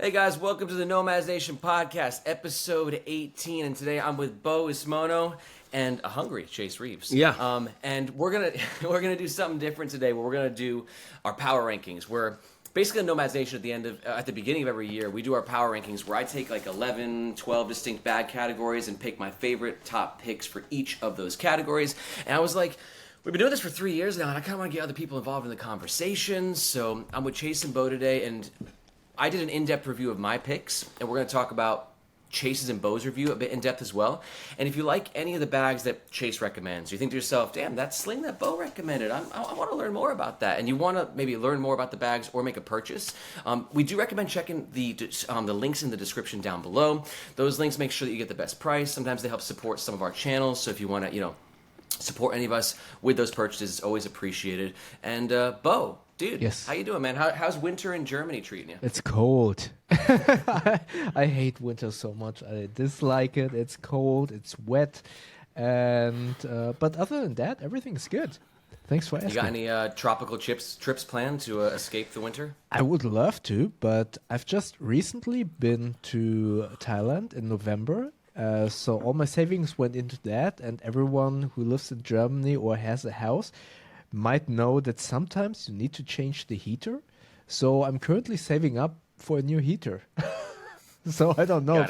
Hey guys, welcome to the Nomads Nation podcast, episode 18, and today I'm with Bo Ismono and a hungry Chase Reeves. Yeah. And we're gonna do something different today. Where we're gonna do our power rankings. Where basically in Nomads Nation at the beginning of every year, we do our power rankings where I take like 11, 12 distinct bag categories and pick my favorite top picks for each of those categories. And I was like, we've been doing this for 3 years now, and I kind of want to get other people involved in the conversation. So I'm with Chase and Bo today, and I did an in-depth review of my picks, and we're going to talk about Chase's and Bo's review a bit in-depth as well. And if you like any of the bags that Chase recommends, you think to yourself, damn, that sling that Bo recommended, I want to learn more about that, and you want to maybe learn more about the bags or make a purchase, we do recommend checking the links in the description down below. Those links make sure that you get the best price. Sometimes they help support some of our channels, so if you want to, support any of us with those purchases, it's always appreciated. And Bo, dude, yes. How you doing, man? How's winter in Germany treating you? It's cold. I hate winter so much. I dislike it. It's cold. It's wet. And but other than that, everything's good. Thanks for asking. You got any tropical trips planned to escape the winter? I would love to, but I've just recently been to Thailand in November. So all my savings went into that, and everyone who lives in Germany or has a house might know that sometimes you need to change the heater. So I'm currently saving up for a new heater. So I don't know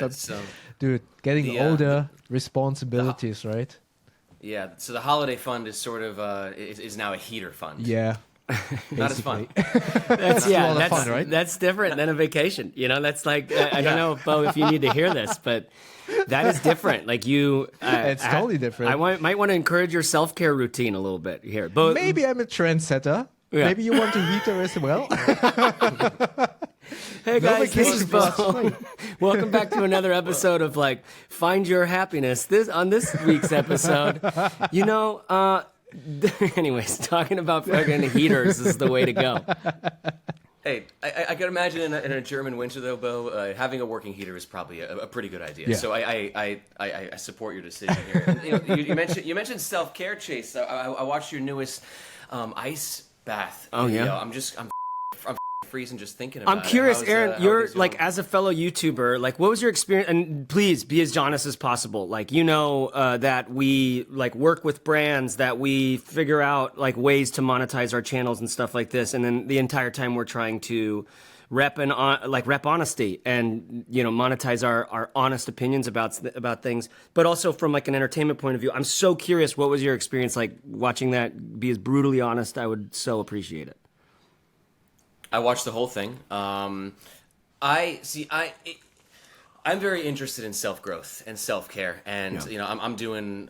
dude, getting older, responsibilities, right? Yeah, so the holiday fund is sort of is now a heater fund. Yeah. Not as fun. That's fun, right? That's different than a vacation. That's like, I don't know, Bo, if you need to hear this, but that is different. Like it's totally different. I might want to encourage your self-care routine a little bit here. But maybe I'm a trendsetter. Yeah. Maybe you want a heater as well. Hey guys, this is Bo. Welcome back to another episode of Find Your Happiness. On this week's episode, anyways, talking about fucking heaters is the way to go. Hey, I can imagine in a German winter, though, Bo, having a working heater is probably a pretty good idea. Yeah. So I support your decision here. You mentioned self-care, Chase. I watched your newest ice bath video. Yeah. I'm freezing just thinking about it. I'm curious, Aaron, you're as a fellow YouTuber, what was your experience? And please be as honest as possible. That we work with brands, that we figure out ways to monetize our channels and stuff like this. And then the entire time we're trying to rep honesty and, monetize our honest opinions about things, but also from an entertainment point of view. I'm so curious, what was your experience watching that? Be as brutally honest. I would so appreciate it. I watched the whole thing. I'm very interested in self-growth and self-care, and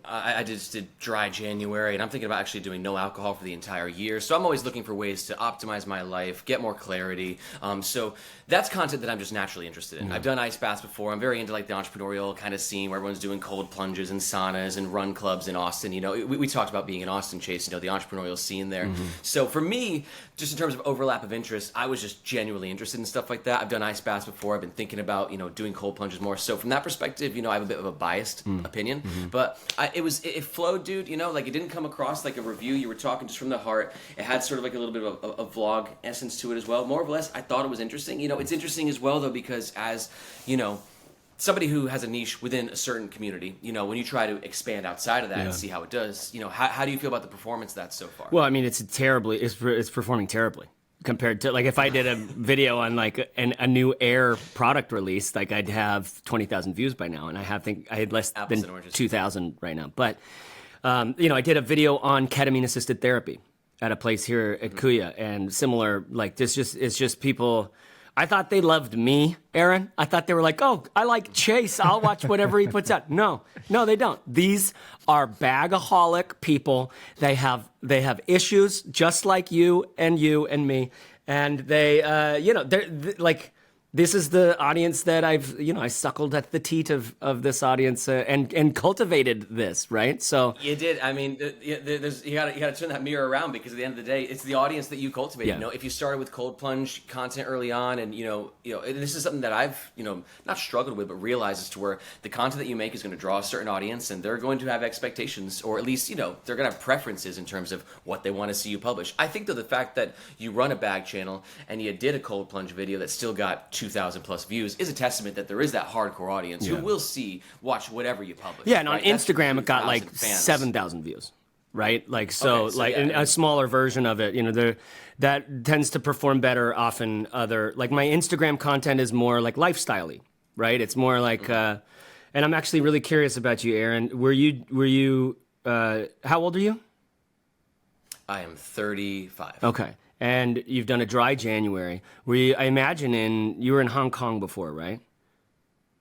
I just did dry January, and I'm thinking about actually doing no alcohol for the entire year. So I'm always looking for ways to optimize my life, get more clarity. So that's content that I'm just naturally interested in. I've done ice baths before. I'm very into the entrepreneurial kind of scene where everyone's doing cold plunges and saunas and run clubs in Austin. We talked about being in Austin, Chase. The entrepreneurial scene there. Mm-hmm. So for me, just in terms of overlap of interest, I was just genuinely interested in stuff like that. I've done ice baths before. I've been thinking about doing cold plunges more. So from that perspective, I have a bit of a biased opinion. Mm-hmm. But it flowed, dude. It didn't come across like a review. You were talking just from the heart. It had sort of a little bit of a vlog essence to it as well. More or less, I thought it was interesting. It's interesting as well though because as somebody who has a niche within a certain community, when you try to expand outside of that and see how it does, how do you feel about the performance of that so far? Well, I mean, it's performing terribly compared to if I did a video on a new Air product release, I'd have 20,000 views by now, and I had less than 2,000 right now. But I did a video on ketamine assisted therapy at a place here at Kuya, and similar it's just people. I thought they loved me, Aaron. I thought they were oh, I like Chase. I'll watch whatever he puts out. No, they don't. These are bagaholic people. They have issues just like you and me. And they, they're this is the audience that I suckled at the teat of this audience and cultivated this, right? So you did. I mean, you got to turn that mirror around because at the end of the day, it's the audience that you cultivated. Yeah. If you started with cold plunge content early on, and and this is something that I've not struggled with, but realized as to where the content that you make is going to draw a certain audience, and they're going to have expectations, or at least they're going to have preferences in terms of what they want to see you publish. I think though the fact that you run a bag channel and you did a cold plunge video that still got 2,000 plus views is a testament that there is that hardcore audience who will watch whatever you publish. Yeah, and on right? That's Instagram it got like fans. 7,000 views, right? Like so, yeah. a smaller version of it. You know, that tends to perform better often. Like my Instagram content is more like lifestyle-y, right? It's more like, and I'm actually really curious about you, Aaron. Were you? How old are you? I am 35. Okay. And you've done a dry January. I imagine you were in Hong Kong before, right?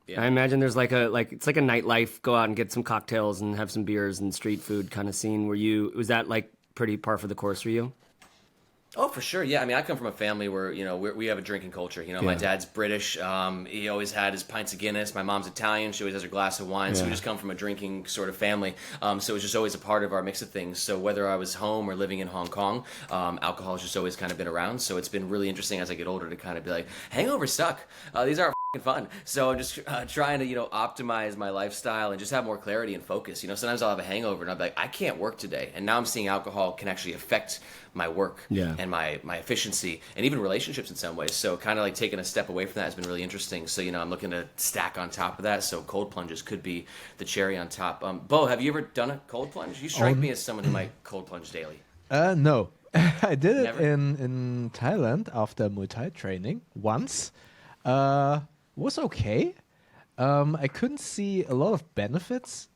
Yeah. I imagine there's it's like a nightlife, go out and get some cocktails and have some beers and street food kind of scene. Was that like pretty par for the course for you? Oh, for sure. Yeah. I mean, I come from a family where, we have a drinking culture. My dad's British. He always had his pints of Guinness. My mom's Italian. She always has her glass of wine. So we just come from a drinking sort of family. So it was just always a part of our mix of things. So whether I was home or living in Hong Kong, alcohol has just always kind of been around. So it's been really interesting as I get older to kind of be like, hangovers suck. These aren't fun. So I'm just trying to, optimize my lifestyle and just have more clarity and focus. Sometimes I'll have a hangover and I'll be like, I can't work today. And now I'm seeing alcohol can actually affect my work and my efficiency and even relationships in some ways. So kind of like taking a step away from that has been really interesting. So, I'm looking to stack on top of that. So cold plunges could be the cherry on top. Bo, have you ever done a cold plunge? You strike me as someone who might cold plunge daily. No. I did it in Thailand after Muay Thai training once. Was okay. I couldn't see a lot of benefits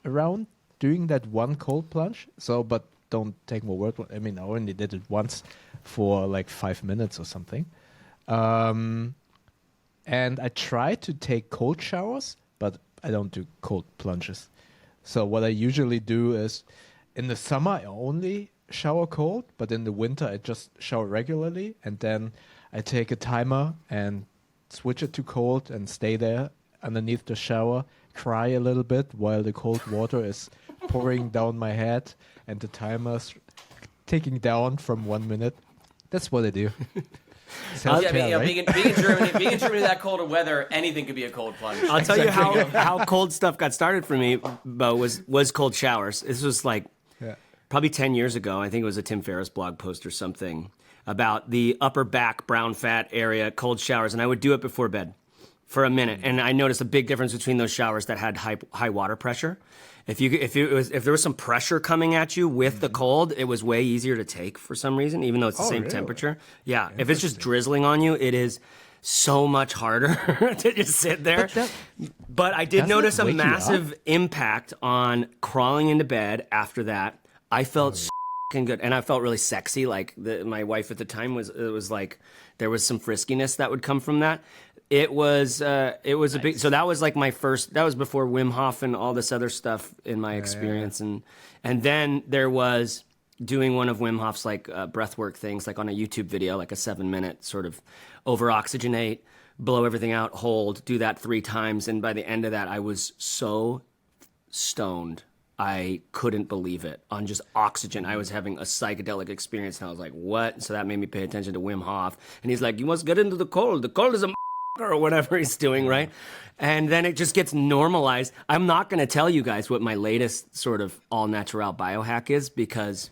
around doing that one cold plunge. But don't take my word. I mean, I only did it once for like 5 minutes or something. And I tried to take cold showers, but I don't do cold plunges. So what I usually do is in the summer, I only shower cold, but in the winter, I just shower regularly. And then I take a timer and switch it to cold and stay there underneath the shower, cry a little bit while the cold water is pouring down my head and the timer's ticking down from 1 minute. That's what I do. Being in Germany, that colder weather, anything could be a cold plunge. I'll tell you how cold stuff got started for me, Bo, was cold showers. This was like probably 10 years ago. I think it was a Tim Ferriss blog post or something about the upper back brown fat area, cold showers, and I would do it before bed for a minute. And I noticed a big difference between those showers that had high water pressure. If there was some pressure coming at you with the cold, it was way easier to take for some reason, even though it's the same temperature. Yeah, if it's just drizzling on you, it is so much harder to just sit there. But I did notice a massive impact on crawling into bed after that. I felt good, and I felt really sexy. Like my wife at the time was like there was some friskiness that would come from that. It was a big. So that was like my first. That was before Wim Hof and all this other stuff in my experience, and then there was doing one of Wim Hof's like breathwork things, like on a YouTube video, like a 7-minute sort of over oxygenate, blow everything out, hold, do that 3 times, and by the end of that, I was so stoned. I couldn't believe it. On just oxygen, I was having a psychedelic experience, and I was like, what? So that made me pay attention to Wim Hof. And he's like, you must get into the cold. The cold is a or whatever he's doing, right? And then it just gets normalized. I'm not going to tell you guys what my latest sort of all-natural biohack is because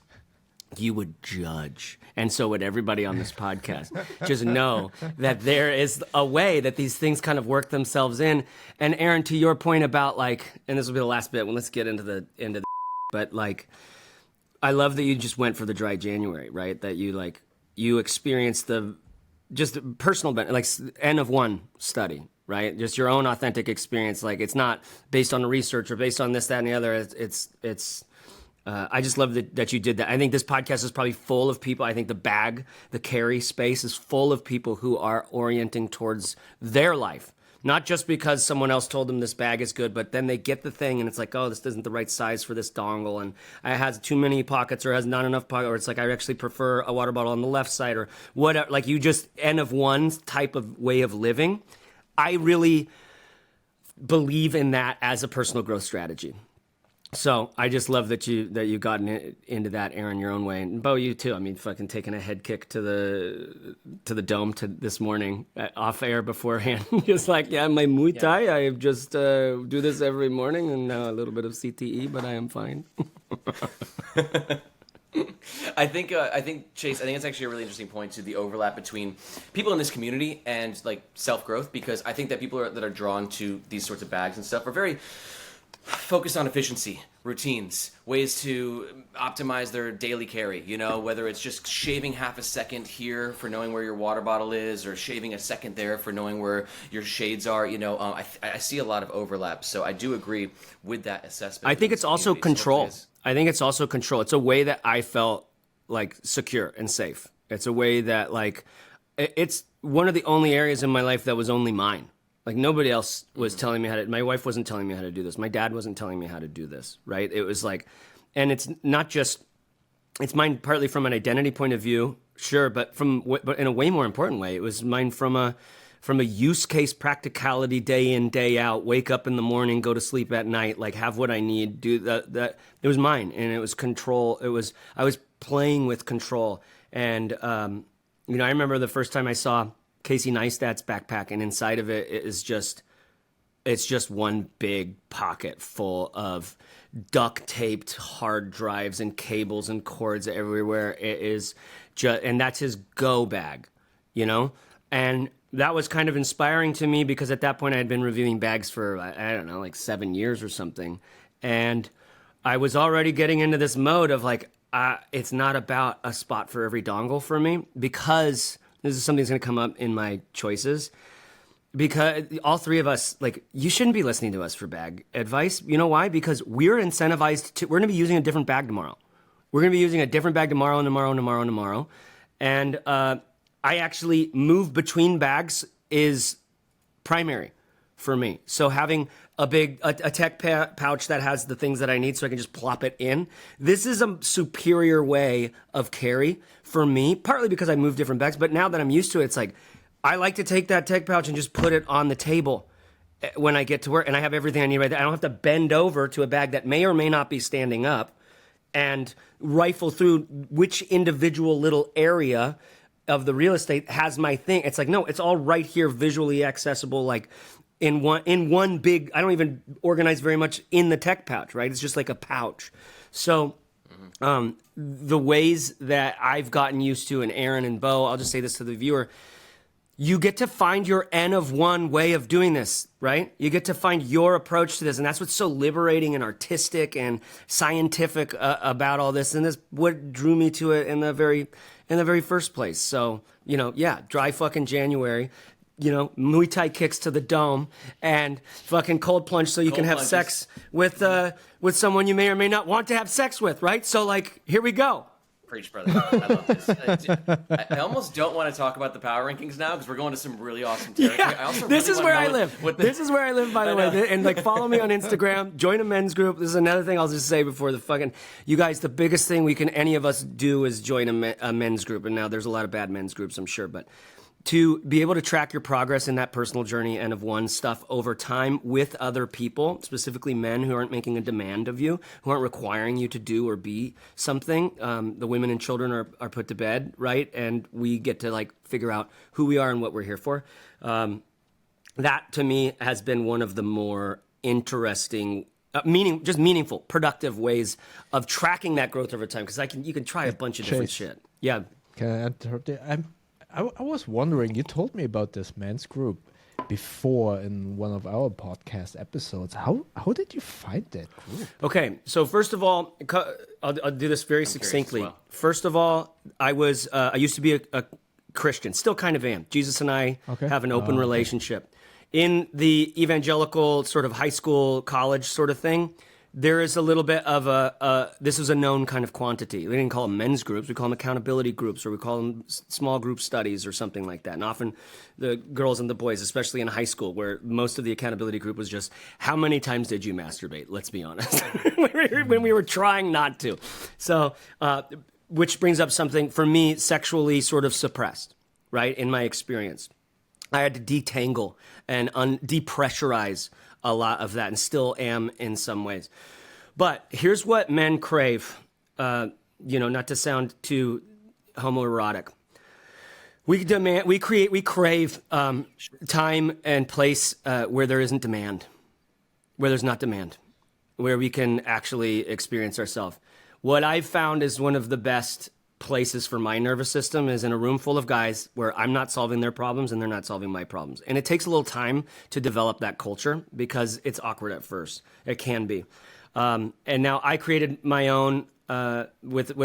you would judge. And so would everybody on this podcast. Just know that there is a way that these things kind of work themselves in. And Aaron, to your point about like, and this will be the last bit, well, let's get into the but like, I love that you just went for the dry January, right? That you experienced the just personal, like N of 1 study, right? Just your own authentic experience. Like it's not based on research or based on this, that, and the other. It's I just love that you did that. I think this podcast is probably full of people. I think the carry space is full of people who are orienting towards their life. Not just because someone else told them this bag is good, but then they get the thing and it's like, oh, this isn't the right size for this dongle, and it has too many pockets or has not enough pockets, or it's like I actually prefer a water bottle on the left side or whatever. Like you just N of 1 type of way of living. I really believe in that as a personal growth strategy. So I just love that you've gotten into that, Aaron, your own way, and Bo, you too. I mean, fucking taking a head kick to the dome this morning off air beforehand. Just like, yeah, my Muay Thai. I just do this every morning, and now a little bit of CTE, but I am fine. I think Chase, I think it's actually a really interesting point to the overlap between people in this community and like self-growth, because I think that people that are drawn to these sorts of bags and stuff are very focused on efficiency, routines, ways to optimize their daily carry, you know, whether it's just shaving half a second here for knowing where your water bottle is, or shaving a second there for knowing where your shades are, you know. I see a lot of overlap, so I do agree with that assessment. I think it's also control. I think it's also control. It's a way that I felt like secure and safe. It's a way that like, it's one of the only areas in my life that was only mine. Like nobody else was telling me how to, my wife wasn't telling me how to do this. My dad wasn't telling me how to do this, right? It was like, and it's not just, it's mine partly from an identity point of view, sure, but in a way more important way, it was mine from a use case practicality, day in, day out, wake up in the morning, go to sleep at night, like have what I need, do that. It was mine, and it was control. I was playing with control. And, you know, I remember the first time I saw Casey Neistat's backpack, and inside of it's just one big pocket full of duct taped hard drives and cables and cords everywhere. It is just, and that's his go bag, you know? And that was kind of inspiring to me, because at that point I had been reviewing bags for, I don't know, like 7 years or something. And I was already getting into this mode of like, it's not about a spot for every dongle for me, because this is something that's going to come up in my choices, because all three of us, like, you shouldn't be listening to us for bag advice. You know why? Because we're incentivized we're going to be using a different bag tomorrow. We're going to be using a different bag tomorrow and tomorrow and tomorrow and tomorrow. And I actually move between bags is primary for me. So having a tech pouch that has the things that I need so I can just plop it in. This is a superior way of carry for me, partly because I move different bags, but now that I'm used to it, it's like, I like to take that tech pouch and just put it on the table when I get to work, and I have everything I need right there. I don't have to bend over to a bag that may or may not be standing up and rifle through which individual little area of the real estate has my thing. It's like, no, it's all right here, visually accessible, like in one big, I don't even organize very much in the tech pouch, right? It's just like a pouch. So the ways that I've gotten used to, and Aaron and Bo, I'll just say this to the viewer, you get to find your N of one way of doing this, right? You get to find your approach to this, and that's what's so liberating and artistic and scientific about all this, and this what drew me to it in the very first place. So, you know, yeah, dry fucking January, you know, Muay Thai kicks to the dome, and fucking cold plunge so you can have sex with someone you may or may not want to have sex with, right? So, like, here we go. Preach, brother. I love this. I almost don't want to talk about the power rankings now, because we're going to some really awesome territory. Yeah, this is where I live. This is where I live, by the way. And like, follow me on Instagram. Join a men's group. This is another thing I'll just say before the fucking, you guys, the biggest thing any of us do is join a men's group. And now there's a lot of bad men's groups, I'm sure, but to be able to track your progress in that personal journey and of one stuff over time with other people, specifically men who aren't making a demand of you, who aren't requiring you to do or be something. The women and children are put to bed, right? And we get to like figure out who we are and what we're here for. That to me has been one of the more interesting, meaningful, productive ways of tracking that growth over time. Because you can try a bunch of different shit. Yeah. Can I interrupt you? I was wondering, you told me about this men's group before in one of our podcast episodes. How did you find that group? Okay, so first of all, I'll do this very succinctly. Well. First of all, I used to be a Christian, still kind of am. Jesus and I have an open relationship. In the evangelical sort of high school, college sort of thing, there is a little bit of this is a known kind of quantity. We didn't call them men's groups. We call them accountability groups, or we call them small group studies or something like that. And often the girls and the boys, especially in high school, where most of the accountability group was just, how many times did you masturbate? Let's be honest. When we were trying not to. So, which brings up something, for me, sexually sort of suppressed, right, in my experience. I had to detangle and depressurize a lot of that, and still am in some ways. But here's what men crave, not to sound too homoerotic. We crave time and place where there isn't demand, where there's not demand, where we can actually experience ourselves. What I've found is one of the best places for my nervous system is in a room full of guys where I'm not solving their problems and they're not solving my problems. And it takes a little time to develop that culture because it's awkward at first. It can be. And now I created my own with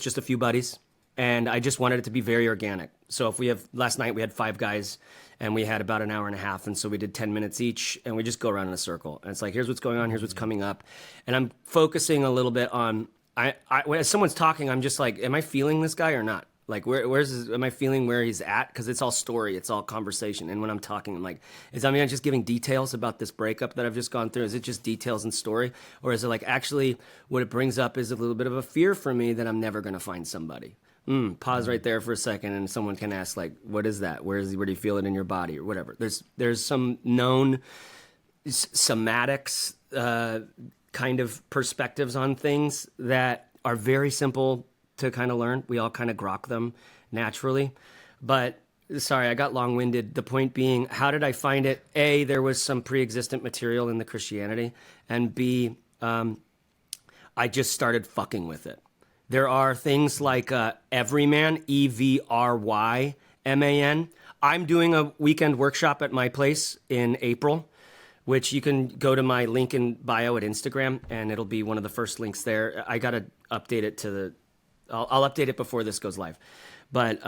just a few buddies, and I just wanted it to be very organic. So if last night we had 5 guys and we had about an hour and a half, and so we did 10 minutes each, and we just go around in a circle. And it's like, here's what's going on, here's what's coming up. And I'm focusing a little bit on, when someone's talking, I'm just like, am I feeling this guy or not? Like, am I feeling where he's at? Because it's all story, it's all conversation. And when I'm talking, I'm like, I'm just giving details about this breakup that I've just gone through? Is it just details and story? Or is it like, actually, what it brings up is a little bit of a fear for me that I'm never going to find somebody? Pause right there for a second, and someone can ask, like, what is that? Where do you feel it in your body, or whatever? There's some known somatics kind of perspectives on things that are very simple to kind of learn. We all kind of grok them naturally. But sorry, I got long-winded. The point being, how did I find it? A, there was some pre-existent material in the Christianity, and B, I just started fucking with it. There are things like Everyman, EVRYMAN. I'm doing a weekend workshop at my place in April, which you can go to my link in bio at Instagram, and it'll be one of the first links there. I got to update it to I'll update it before this goes live. But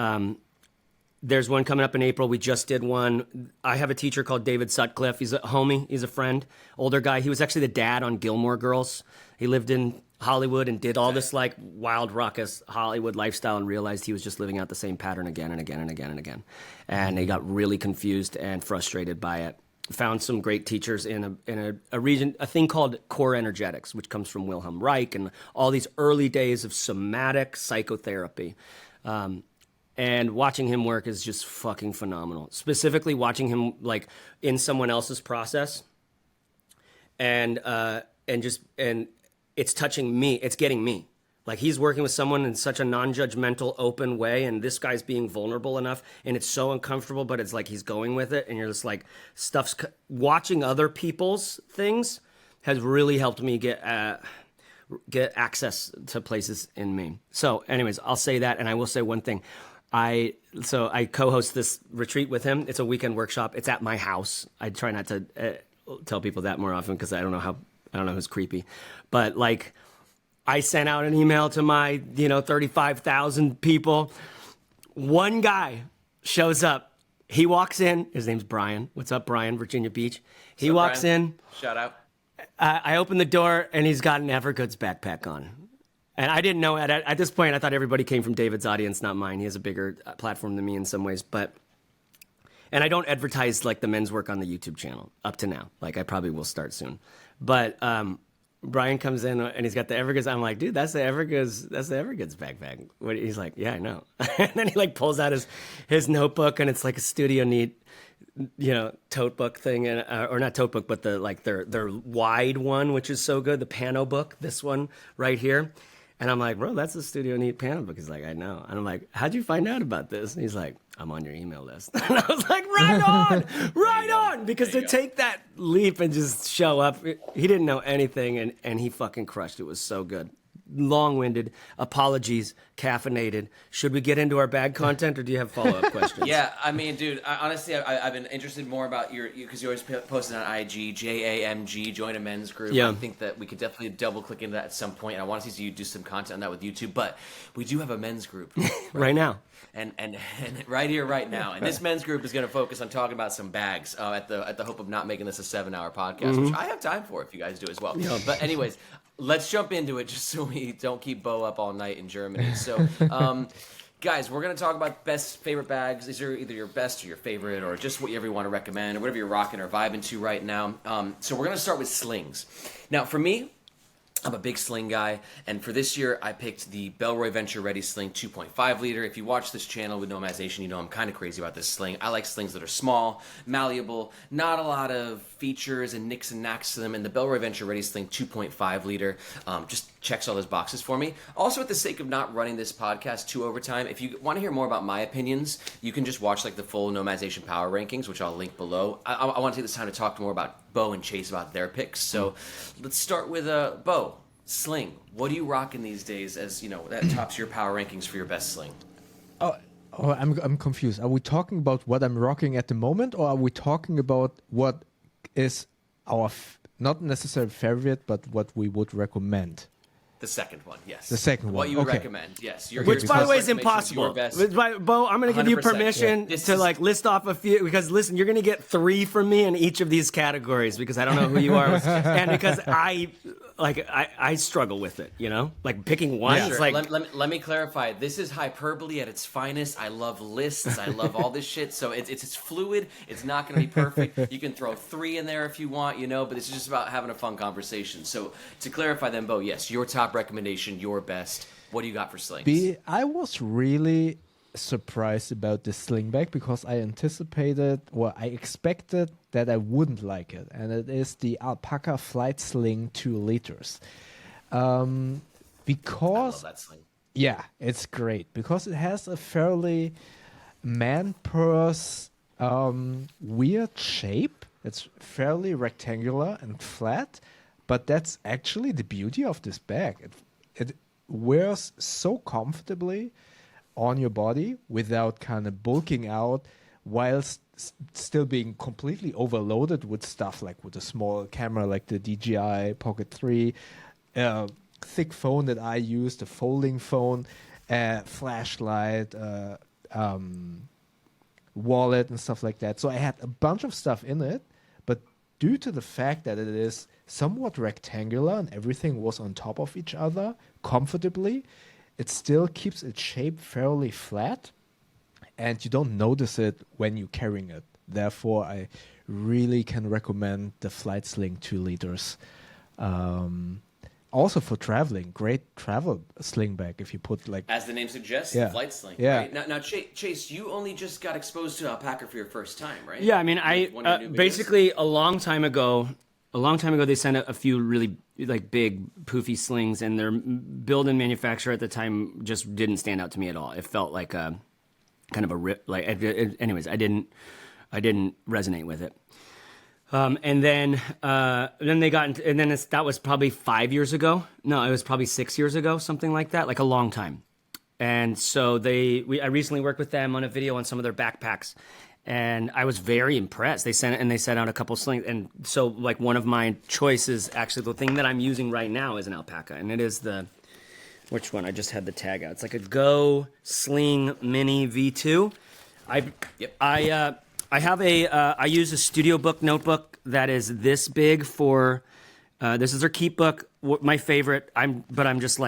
there's one coming up in April. We just did one. I have a teacher called David Sutcliffe. He's a homie. He's a friend, older guy. He was actually the dad on Gilmore Girls. He lived in Hollywood and did all this like wild, raucous Hollywood lifestyle and realized he was just living out the same pattern again and again and again and again. And he got really confused and frustrated by it. Found some great teachers in a thing called core energetics, which comes from Wilhelm Reich and all these early days of somatic psychotherapy. And watching him work is just fucking phenomenal. Specifically watching him like in someone else's process and it's touching me. It's getting me. Like he's working with someone in such a non-judgmental, open way, and this guy's being vulnerable enough, and it's so uncomfortable, but it's like he's going with it, and you're just like, watching other people's things has really helped me get access to places in me. So anyways, I'll say that, and I will say one thing. I co-host this retreat with him. It's a weekend workshop. It's at my house. I try not to tell people that more often because I don't know who's creepy, but like I sent out an email to my 35,000 people. One guy shows up. He walks in. His name's Brian. What's up, Brian? Virginia Beach. He walks in. Shout out. I open the door and he's got an Evergoods backpack on. And I didn't know at this point. I thought everybody came from David's audience, not mine. He has a bigger platform than me in some ways, and I don't advertise like the men's work on the YouTube channel up to now. Like I probably will start soon. But Brian comes in and he's got the Evergoods. I'm like, dude, that's the Evergoods backpack. He's like, yeah, I know. And then he like pulls out his notebook and it's like a Studio Neat, tote book thing, or not tote book, but their wide one, which is so good. The Pano book, this one right here. And I'm like, bro, that's a Studio Neat Pano book. He's like, I know. And I'm like, how'd you find out about this? And he's like, I'm on your email list. And I was like, right on. Because to take that leap and just show up, he didn't know anything, and he fucking crushed. It was so good. Long-winded, apologies, caffeinated. Should we get into our bad content, or do you have follow-up questions? Yeah, I mean, dude, honestly, I've been interested more about you because you always post it on IG, JAMG, join a men's group. Yeah. I think that we could definitely double-click into that at some point, and I want to see you do some content on that with YouTube, but we do have a men's group. Right now. And right here, right now. And this men's group is going to focus on talking about some bags at the hope of not making this a 7-hour podcast, which I have time for if you guys do as well. Yeah. But anyways, let's jump into it just so we don't keep Bo up all night in Germany. So, guys, we're going to talk about favorite bags. These are either your best or your favorite or just whatever you want to recommend or whatever you're rocking or vibing to right now. So we're going to start with slings. Now, for me, I'm a big sling guy, and for this year, I picked the Bellroy Venture Ready Sling 2.5 liter. If you watch this channel with Nomads Nation, you know I'm kind of crazy about this sling. I like slings that are small, malleable, not a lot of features and nicks and knacks to them, and the Bellroy Venture Ready Sling 2.5 liter just checks all those boxes for me. Also, at the sake of not running this podcast too over time, if you want to hear more about my opinions, you can just watch like the full Nomads Nation Power Rankings, which I'll link below. I want to take this time to talk more about Bo and Chase about their picks. So let's start with Bo. Sling. What are you rocking these days as, that tops your power rankings for your best sling? Oh, I'm confused. Are we talking about what I'm rocking at the moment, or are we talking about what is our not necessarily favorite, but what we would recommend? The second one, yes. The second one, what you would okay. recommend, yes. Which, by the way, is impossible. Bo, I'm going to give you 100%, permission to list off a few, because listen, you're going to get 3 from me in each of these categories, because I don't know who you are, and because I struggle with it, like picking one. Yeah, it's sure. like let me clarify. This is hyperbole at its finest. I love lists. I love all this shit. So it's fluid. It's not going to be perfect. You can throw 3 in there if you want, but it's just about having a fun conversation. So to clarify then, Bo, yes, your top recommendation, your best. What do you got for slings? I was really surprised about the sling bag because I expected that I wouldn't like it, and it is the Alpaca Flight Sling 2 liters. Because I love that sling. Yeah, it's great because it has a fairly man-purse weird shape. It's fairly rectangular and flat, but that's actually the beauty of this bag. It wears so comfortably on your body without kind of bulking out, whilst still being completely overloaded with stuff, like with a small camera like the DJI Pocket 3, thick phone that I use, the folding phone, flashlight, wallet and stuff like that. So I had a bunch of stuff in it, but due to the fact that it is somewhat rectangular and everything was on top of each other comfortably, it still keeps its shape fairly flat, and you don't notice it when you're carrying it. Therefore, I really can recommend the Flight Sling 2 liters. Also for traveling, great travel sling bag if you put as the name suggests, Flight Sling. Yeah. Right? Now, Chase, you only just got exposed to alpaca for your first time, right? Yeah, I mean, basically a long time ago, they sent a few really big poofy slings, and their build and manufacture at the time just didn't stand out to me at all. It felt like a kind of a rip. Anyways, I didn't resonate with it. And then they got into, and then that was probably 5 years ago. No, it was probably 6 years ago, something like that, like a long time. And so I recently worked with them on a video on some of their backpacks, and I was very impressed. They sent out a couple slings, and so one of my choices, actually the thing that I'm using right now is an alpaca, and it is which one? I just had the tag out. It's like a Go Sling Mini V2. I use a Studio Book notebook that is this big for. This is their keep book, my favorite. I'm just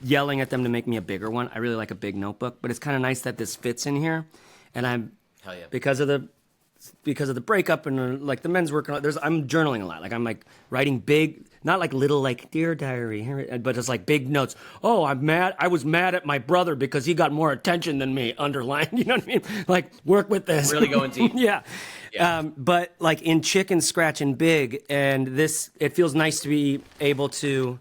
yelling at them to make me a bigger one. I really like a big notebook, but it's kind of nice that this fits in here, and hell yeah, because of the breakup and the men's work. I'm journaling a lot. I'm writing big, not little dear diary, but it's big notes. Oh, I'm mad. I was mad at my brother because he got more attention than me. Underlined. You know what I mean? Work with this. Really going deep. Yeah. But in chicken scratch and big, and this, it feels nice to be able to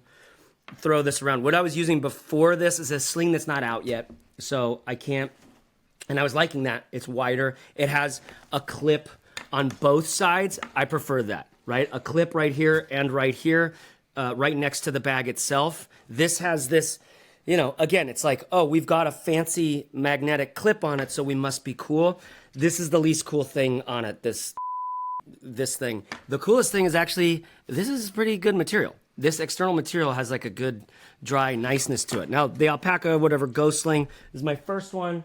throw this around. What I was using before this is a sling that's not out yet, so I can't. And I was liking that. It's wider. It has a clip on both sides. I prefer that, right? A clip right here and right here, right next to the bag itself. This has this, again, it's we've got a fancy magnetic clip on it, so we must be cool. This is the least cool thing on it, this thing. The coolest thing is actually, this is pretty good material. This external material has a good dry niceness to it. Now, the alpaca, whatever, Ghost Sling is my first one.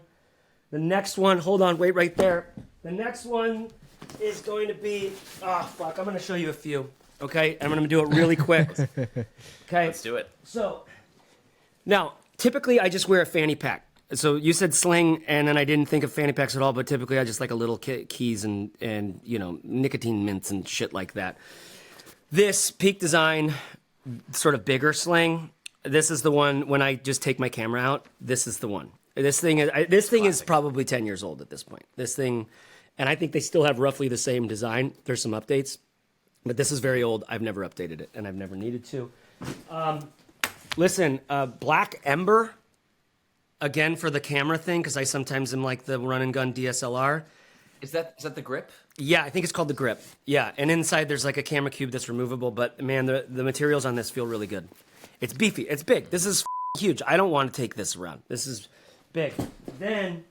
The next one, hold on, wait right there. The next one is going to be, I'm going to show you a few, okay? I'm going to do it really quick. Okay? Let's do it. So, now, typically I just wear a fanny pack. So you said sling, and then I didn't think of fanny packs at all, but typically I just like a little keys and nicotine mints and shit like that. This Peak Design, sort of bigger sling, this is the one when I just take my camera out, this is the one. This thing is probably 10 years old at this point. This thing, and I think they still have roughly the same design. There's some updates, but this is very old. I've never updated it, and I've never needed to. Listen, Black Ember, again for the camera thing, because I sometimes am the run and gun DSLR. Is that the grip? Yeah, I think it's called the grip. Yeah, and inside there's a camera cube that's removable, but man, the materials on this feel really good. It's beefy. It's big. This is huge. I don't want to take this around. This is big. Then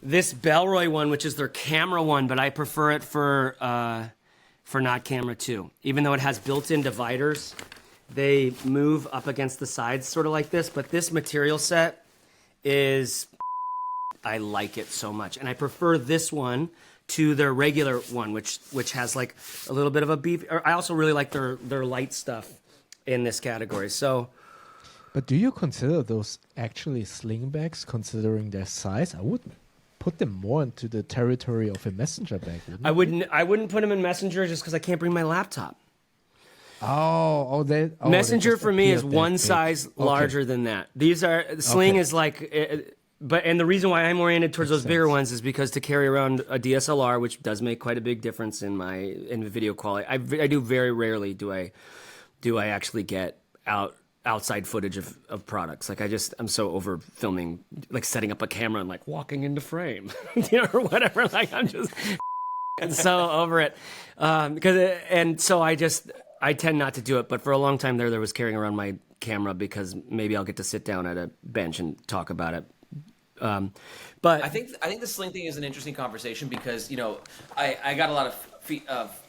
this Bellroy one, which is their camera one, but I prefer it for not camera too. Even though it has built-in dividers, they move up against the sides sort of like this. But this material set is, I like it so much. And I prefer this one to their regular one, which has like a little bit of a beef. I also really like their light stuff in this category. So, but do you consider those actually sling bags, considering their size? I would put them more into the territory of a messenger bag. I wouldn't put them in messenger just because I can't bring my laptop. Messenger for me is one size larger than that. These are sling is like, and the reason why I'm oriented towards those bigger ones is because to carry around a DSLR, which does make quite a big difference in the video quality. I do very rarely do I actually get outside footage of products. Like I'm so over filming, like setting up a camera and like walking into frame, or whatever. Like I'm just so over it. I tend not to do it, but for a long time there was carrying around my camera because maybe I'll get to sit down at a bench and talk about it. But I think the sling thing is an interesting conversation because I got a lot of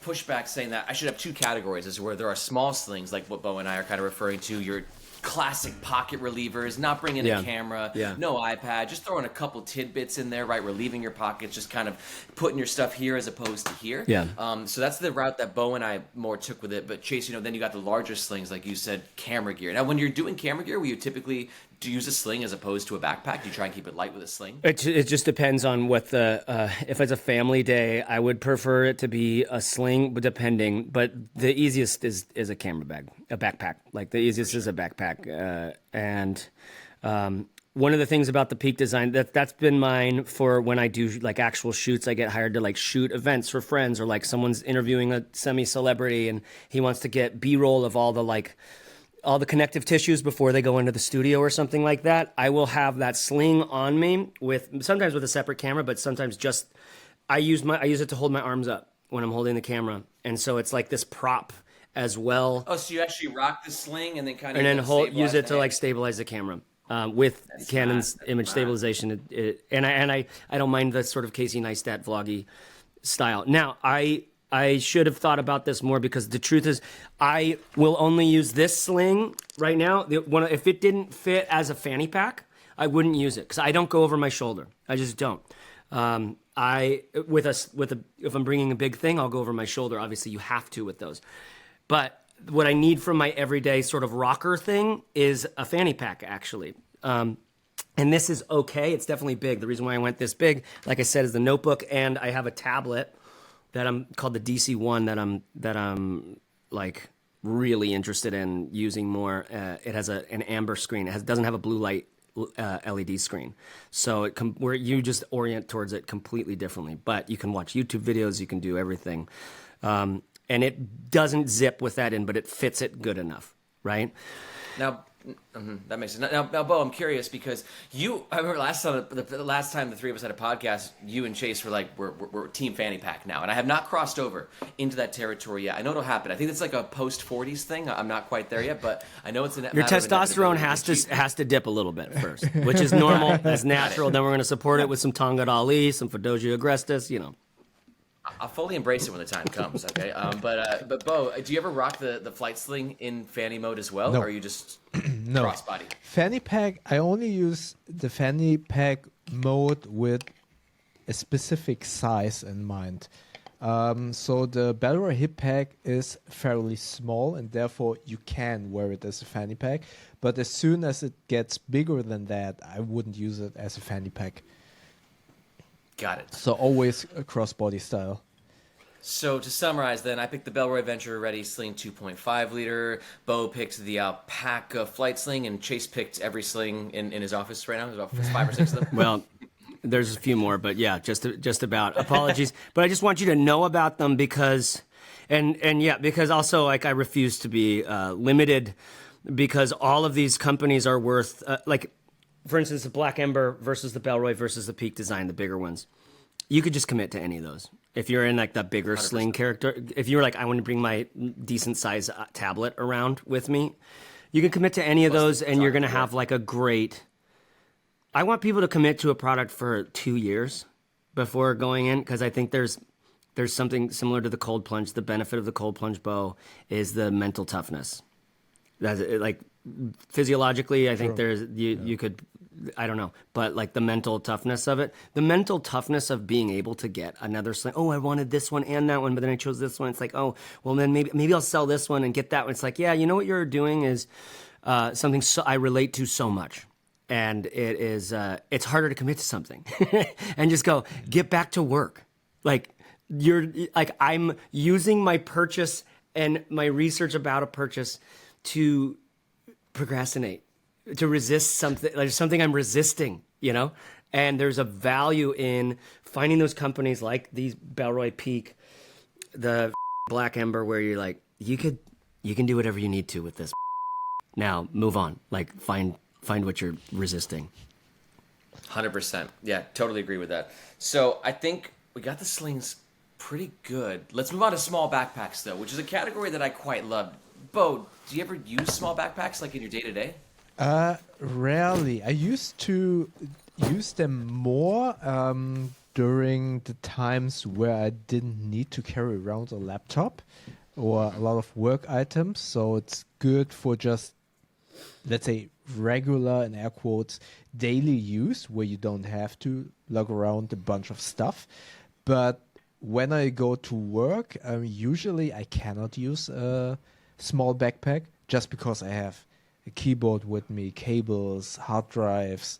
pushback saying that I should have two categories, as where there are small slings like what Bo and I are kind of referring to, your classic pocket relievers, not bringing a camera, no iPad, just throwing a couple tidbits in there, right? Relieving your pockets, just kind of putting your stuff here as opposed to here. So that's the route that Bo and I more took with it. But Chase, then you got the larger slings, like you said, camera gear. Now, when you're doing camera gear, will you typically use a sling as opposed to a backpack? Do you try and keep it light with a sling? It just depends on what if it's a family day, I would prefer it to be a sling, but the easiest is a camera bag, a backpack. Like the easiest is a backpack. One of the things about the Peak design that's been mine for when I do like actual shoots, I get hired to like shoot events for friends, or like someone's interviewing a semi-celebrity and he wants to get B-roll of all the connective tissues before they go into the studio or something like that. I will have that sling on me sometimes with a separate camera, but sometimes just I use it to hold my arms up when I'm holding the camera, and so it's like this prop as well. Oh, so you actually rock the sling and then use it to like stabilize the camera with Canon's image stabilization. And I don't mind the sort of Casey Neistat vloggy style. Now I should have thought about this more, because the truth is I will only use this sling right now. If it didn't fit as a fanny pack, I wouldn't use it because I don't go over my shoulder. I just don't. If I'm bringing a big thing, I'll go over my shoulder. Obviously, you have to with those. But what I need from my everyday sort of rocker thing is a fanny pack, actually. And this is okay. It's definitely big. The reason why I went this big, like I said, is the notebook, and I have a tablet that I'm called the DC1 that I'm like really interested in using more. It has an amber screen. It doesn't have a blue light LED screen, so where you just orient towards it completely differently. But you can watch YouTube videos. You can do everything, and it doesn't zip with that in, but it fits it good enough, right? Now. That makes sense. Now, Bo, I'm curious because I remember the last time the three of us had a podcast, you and Chase were like, we're team fanny pack now. And I have not crossed over into that territory yet. I know it'll happen. I think it's like a post-40s thing. I'm not quite there yet, but I know it's your testosterone has to dip a little bit first, which is normal. That's natural. Then we're going to support it with some Tonga Ali, some Fedosia agrestis, I'll fully embrace it when the time comes, okay? But Bo, do you ever rock the flight sling in fanny mode as well? No. Or are you just No. crossbody? Fanny pack, I only use the fanny pack mode with a specific size in mind. So the Bellroy hip pack is fairly small, and therefore you can wear it as a fanny pack. But as soon as it gets bigger than that, I wouldn't use it as a fanny pack. Got it. So always a crossbody style. So to summarize then, I picked the Bellroy Venture Ready Sling 2.5 liter. Bo picked the Alpaca Flight Sling, and Chase picked every sling in his office right now. There's about 5 or 6 of them. Well, there's a few more, but yeah, just about. Apologies. But I just want you to know about them because also like I refuse to be limited, because all of these companies are worth for instance, the Black Ember versus the Bellroy versus the Peak Design, the bigger ones. You could just commit to any of those. If you're in like the bigger 100%. Sling character, if you're like, I want to bring my decent size tablet around with me, You can commit to any of those, and you're going to have like a great. I want people to commit to a product for 2 years before going in, because I think there's something similar to the cold plunge. The benefit of the cold plunge bow is the mental toughness. That's like physiologically, I think there's you could, I don't know, but like the mental toughness of it, the mental toughness of being able to get another sling. Oh, I wanted this one and that one, but then I chose this one. It's like, oh, well then maybe I'll sell this one and get that one. It's like, yeah, you know what you're doing is something I relate to so much. And it is, it's harder to commit to something and just go, get back to work. Like I'm using my purchase and my research about a purchase to procrastinate, to resist something, like something I'm resisting, you know? And there's a value in finding those companies like these Belroy Peak, the Black Ember, where you're like, you can do whatever you need to with this. Now move on, like find what you're resisting. 100%. Yeah, totally agree with that. So I think we got the slings pretty good. Let's move on to small backpacks, though, which is a category that I quite love. Bo, do you ever use small backpacks like in your day-to-day? Rarely. I used to use them more during the times where I didn't need to carry around a laptop or a lot of work items. So it's good for just, let's say, regular, in air quotes, daily use where you don't have to lug around a bunch of stuff. But when I go to work, usually I cannot use a small backpack just because I have a keyboard with me, cables, hard drives,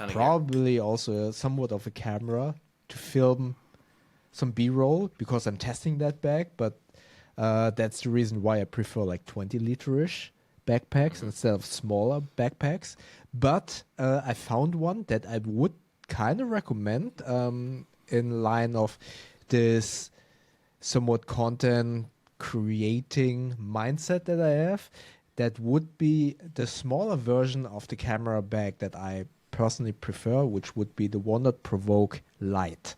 probably also somewhat of a camera to film some B-roll because I'm testing that bag. But that's the reason why I prefer like 20-liter-ish backpacks instead of smaller backpacks. But I found one that I would kind of recommend in line of this somewhat content creating mindset that I have. That would be the smaller version of the camera bag that I personally prefer, which would be the Wondered Provoke Light.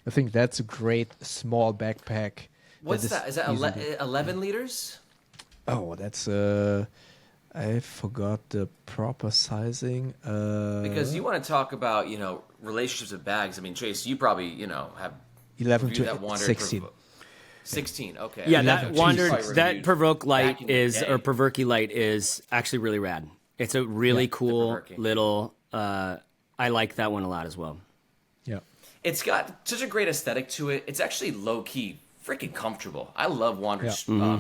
I think that's a great small backpack. What's that? Is that 11 liters? Oh, that's I forgot the proper sizing. Because you want to talk about, relationships with bags. I mean, Chase, you probably, have 11 to 16. 16, okay. Yeah, that Provoke Light is, or Provoke Light is actually really rad. It's a really cool little, I like that one a lot as well. Yeah. It's got such a great aesthetic to it. It's actually low-key freaking comfortable. I love Wander's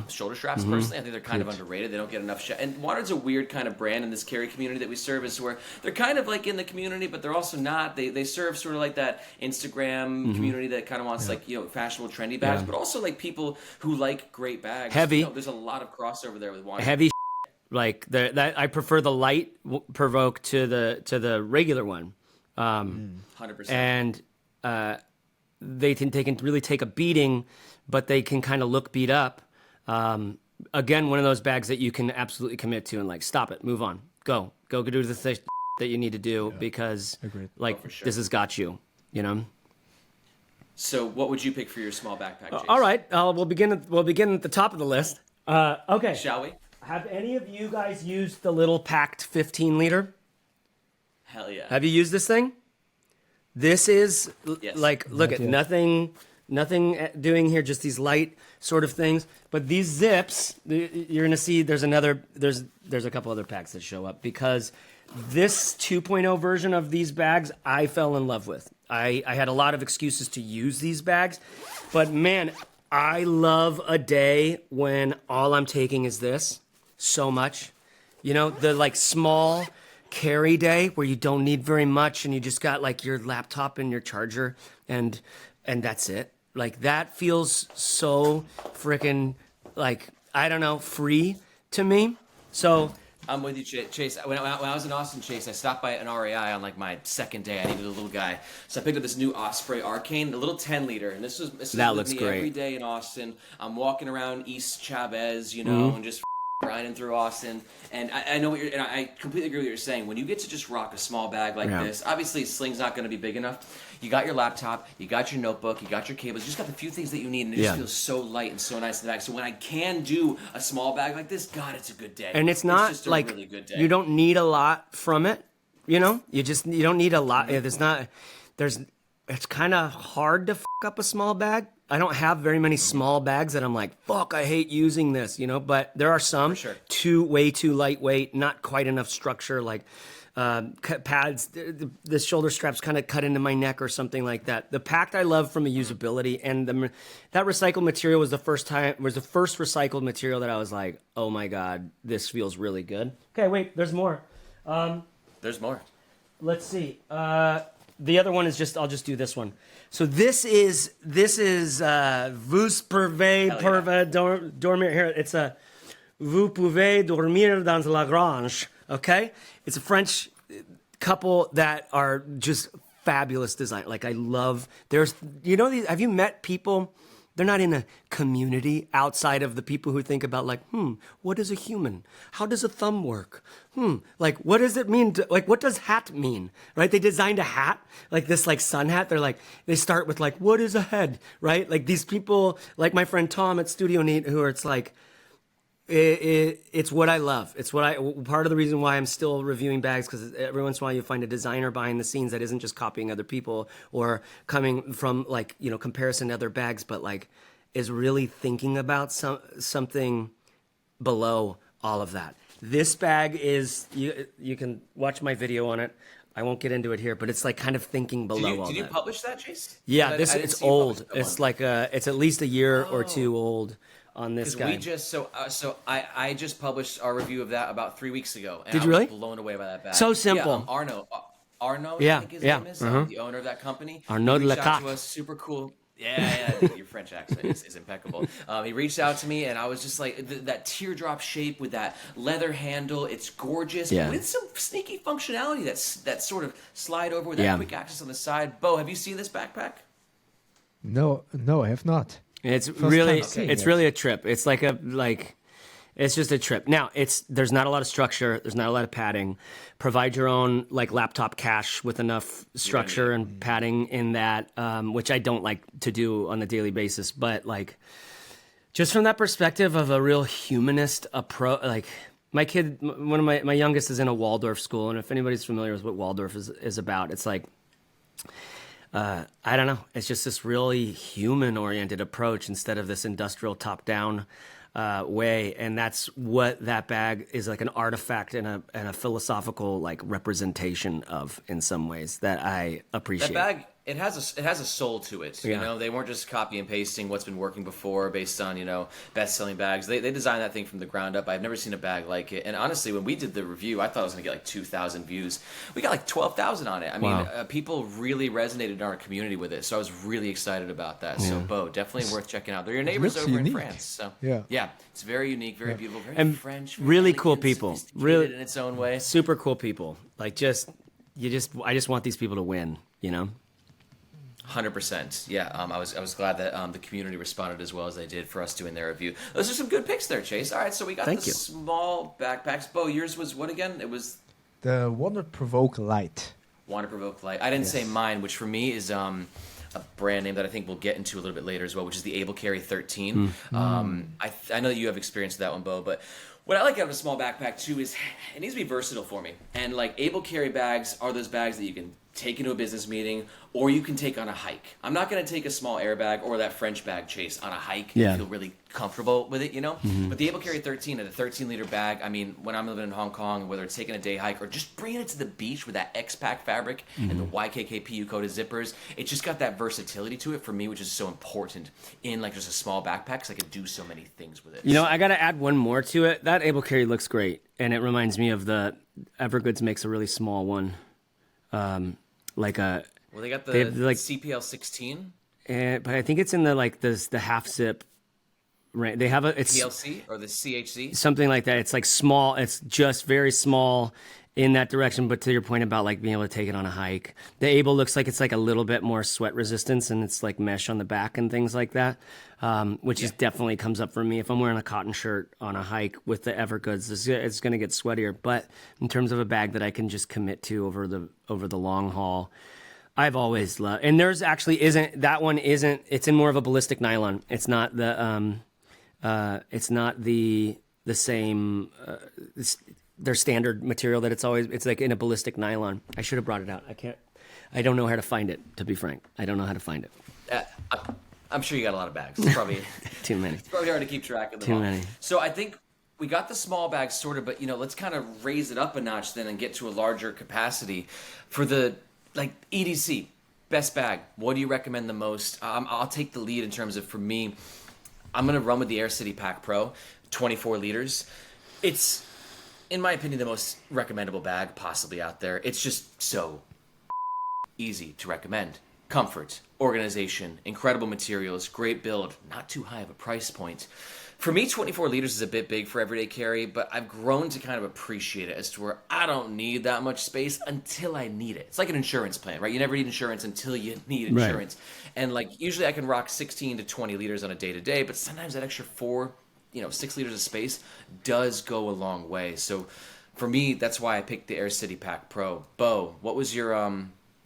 shoulder straps personally. I think they're kind of underrated. They don't get enough and Wander's a weird kind of brand in this carry community that we serve, is where they're kind of like in the community, but they're also not. They serve sort of like that Instagram community that kind of wants fashionable, trendy bags, but also like people who like great bags. Heavy. There's a lot of crossover there with Wander. Heavy like that. I prefer the light Provoke to the regular one. 100%. And they can really take a beating, but they can kind of look beat up. Again, one of those bags that you can absolutely commit to and like, stop it, move on, go do the thing that you need to do because this has got you, So what would you pick for your small backpack, Chase? All right, we'll begin at the top of the list. Okay. Shall we? Have any of you guys used the little packed 15-liter? Hell yeah. Have you used this thing? This is look at nothing doing here, just these light sort of things. But these zips, you're gonna see there's a couple other packs that show up because this 2.0 version of these bags I fell in love with. I had a lot of excuses to use these bags, but man, I love a day when all I'm taking is this so much. The like small carry day where you don't need very much and you just got like your laptop and your charger and that's it. Like that feels so freaking like, I don't know, free to me. So I'm with you, Chase. When I was in Austin, Chase, I stopped by an REI on like my second day. I needed a little guy, so I picked up this new Osprey Arcane, a little 10-liter, and this was that with looks me great every day in Austin. I'm walking around East Chavez, and just grinding through Austin. And I know what and I completely agree with what you're saying. When you get to just rock a small bag like this, obviously Sling's not going to be big enough. You got your laptop, you got your notebook, you got your cables, you just got the few things that you need, and it just feels so light and so nice in the bag. So when I can do a small bag like this, God, it's a good day. And it's not just a like really good day. You don't need a lot from it, you know? You don't need a lot. It's kind of hard to fuck up a small bag. I don't have very many small bags that I'm like, fuck, I hate using this, you know? But there are some way too lightweight, not quite enough structure, like pads, the shoulder straps kind of cut into my neck or something like that. The pack I love from a usability, and that recycled material was the first recycled material that I was like, oh my God, this feels really good. Okay, wait, there's more. There's more. Let's see. The other one is I'll just do this one. So this is vous pouvez dormir here. It's a vous pouvez dormir dans la grange. Okay, it's a French couple that are just fabulous design. Like I love. These. Have you met people? They're not in a community outside of the people who think about like, what is a human? How does a thumb work? Like, what does it mean? What does hat mean? Right? They designed a hat, like this, like sun hat. They start with like, what is a head? Right? Like these people, like my friend Tom at Studio Neat, who are, it's like, it's what I love. It's part of the reason why I'm still reviewing bags, because every once in a while you find a designer behind the scenes that isn't just copying other people or coming from like, comparison to other bags, but like is really thinking about something below all of that. This bag is, you can watch my video on it. I won't get into it here, but it's like kind of thinking below all that. Did you publish that, Chase? Yeah, it's old. It's like it's at least a year or two old. On this guy. I just published our review of that about 3 weeks ago. And Did you really? I was blown away by that bag. So simple. Yeah, Arno, yeah, I think his name is, the owner of that company. Arnaud he reached out Lecoq. to us, super cool. Yeah, your French accent is impeccable. He reached out to me, and I was just like, that teardrop shape with that leather handle, it's gorgeous. Yeah. With some sneaky functionality that sort of slide over with that quick access on the side. Bo, have you seen this backpack? No, I have not. It's really a trip. It's it's just a trip. Now, there's not a lot of structure. There's not a lot of padding. Provide your own like laptop cache with enough structure and padding in that, which I don't like to do on a daily basis. But like, just from that perspective of a real humanist approach, like my kid, one of my youngest is in a Waldorf school, and if anybody's familiar with what Waldorf is about, it's like. I don't know. It's just this really human-oriented approach instead of this industrial top-down way, and that's what that bag is, like an artifact and a philosophical like representation of in some ways that I appreciate. That bag, it has a soul to it. You know, they weren't just copy and pasting what's been working before based on best-selling bags. They designed that thing from the ground up. I've never seen a bag like it. And honestly, when we did the review, I thought I was gonna get like 2,000 views. We got like 12,000 on it. I mean, people really resonated in our community with it. So I was really excited about that. So Bo, definitely worth checking out. They're your neighbors over in France. So yeah, it's very unique, very beautiful, very and French, really cool people. Really in its own way. Super cool people. Like I just want these people to win. 100%. Yeah, I was glad that the community responded as well as they did for us doing their review. Those are some good picks there, Chase. All right, so we got small backpacks. Bo, yours was what again? It was the Wanna Provoke Light. Wanna Provoke Light. I didn't say mine, which for me is a brand name that I think we'll get into a little bit later as well, which is the Able Carry 13. I know that you have experience with that one, Bo, but what I like out of a small backpack too is it needs to be versatile for me. And like Able Carry bags are those bags that you can take into a business meeting or you can take on a hike. I'm not going to take a small airbag or that French bag, Chase, on a hike and feel really comfortable with it, But the Able Carry 13 at a 13-liter bag, I mean, when I'm living in Hong Kong, whether it's taking a day hike or just bringing it to the beach with that X-Pack fabric and the YKK PU coated zippers, it's just got that versatility to it for me, which is so important in like just a small backpack because I can do so many things with it. I got to add one more to it. That Able Carry looks great, and it reminds me of the Evergoods makes a really small one. They got the CPL 16, but I think it's in the half zip. Right, they have it's PLC or the CHC, something like that. It's like small. It's just very small, in that direction. But to your point about like being able to take it on a hike, the Able looks like it's like a little bit more sweat resistance, and it's like mesh on the back and things like that, which is definitely comes up for me. If I'm wearing a cotton shirt on a hike with the Evergoods, it's going to get sweatier. But in terms of a bag that I can just commit to over the long haul, I've always loved. And there's actually isn't that one isn't. It's in more of a ballistic nylon. It's not the same. Their standard material that it's like in a ballistic nylon. I should have brought it out. I don't know how to find it, to be frank. I don't know how to find it. I'm sure you got a lot of bags. It's probably too many. It's probably hard to keep track of them all. Too many. So I think we got the small bags sorted, but let's kind of raise it up a notch then and get to a larger capacity for the EDC best bag. What do you recommend the most? I'll take the lead in terms of, for me, I'm gonna run with the Air City Pack Pro, 24 liters. It's, in my opinion, the most recommendable bag possibly out there. It's just so easy to recommend. Comfort, organization, incredible materials, great build, not too high of a price point. For me, 24 liters is a bit big for everyday carry, but I've grown to kind of appreciate it as to where I don't need that much space until I need it. It's like an insurance plan, right? You never need insurance until you need insurance. Right. And usually I can rock 16 to 20 liters on a day-to-day, but sometimes that extra 6 liters of space does go a long way. So for me, that's why I picked the Air City Pack Pro. Bo, what was your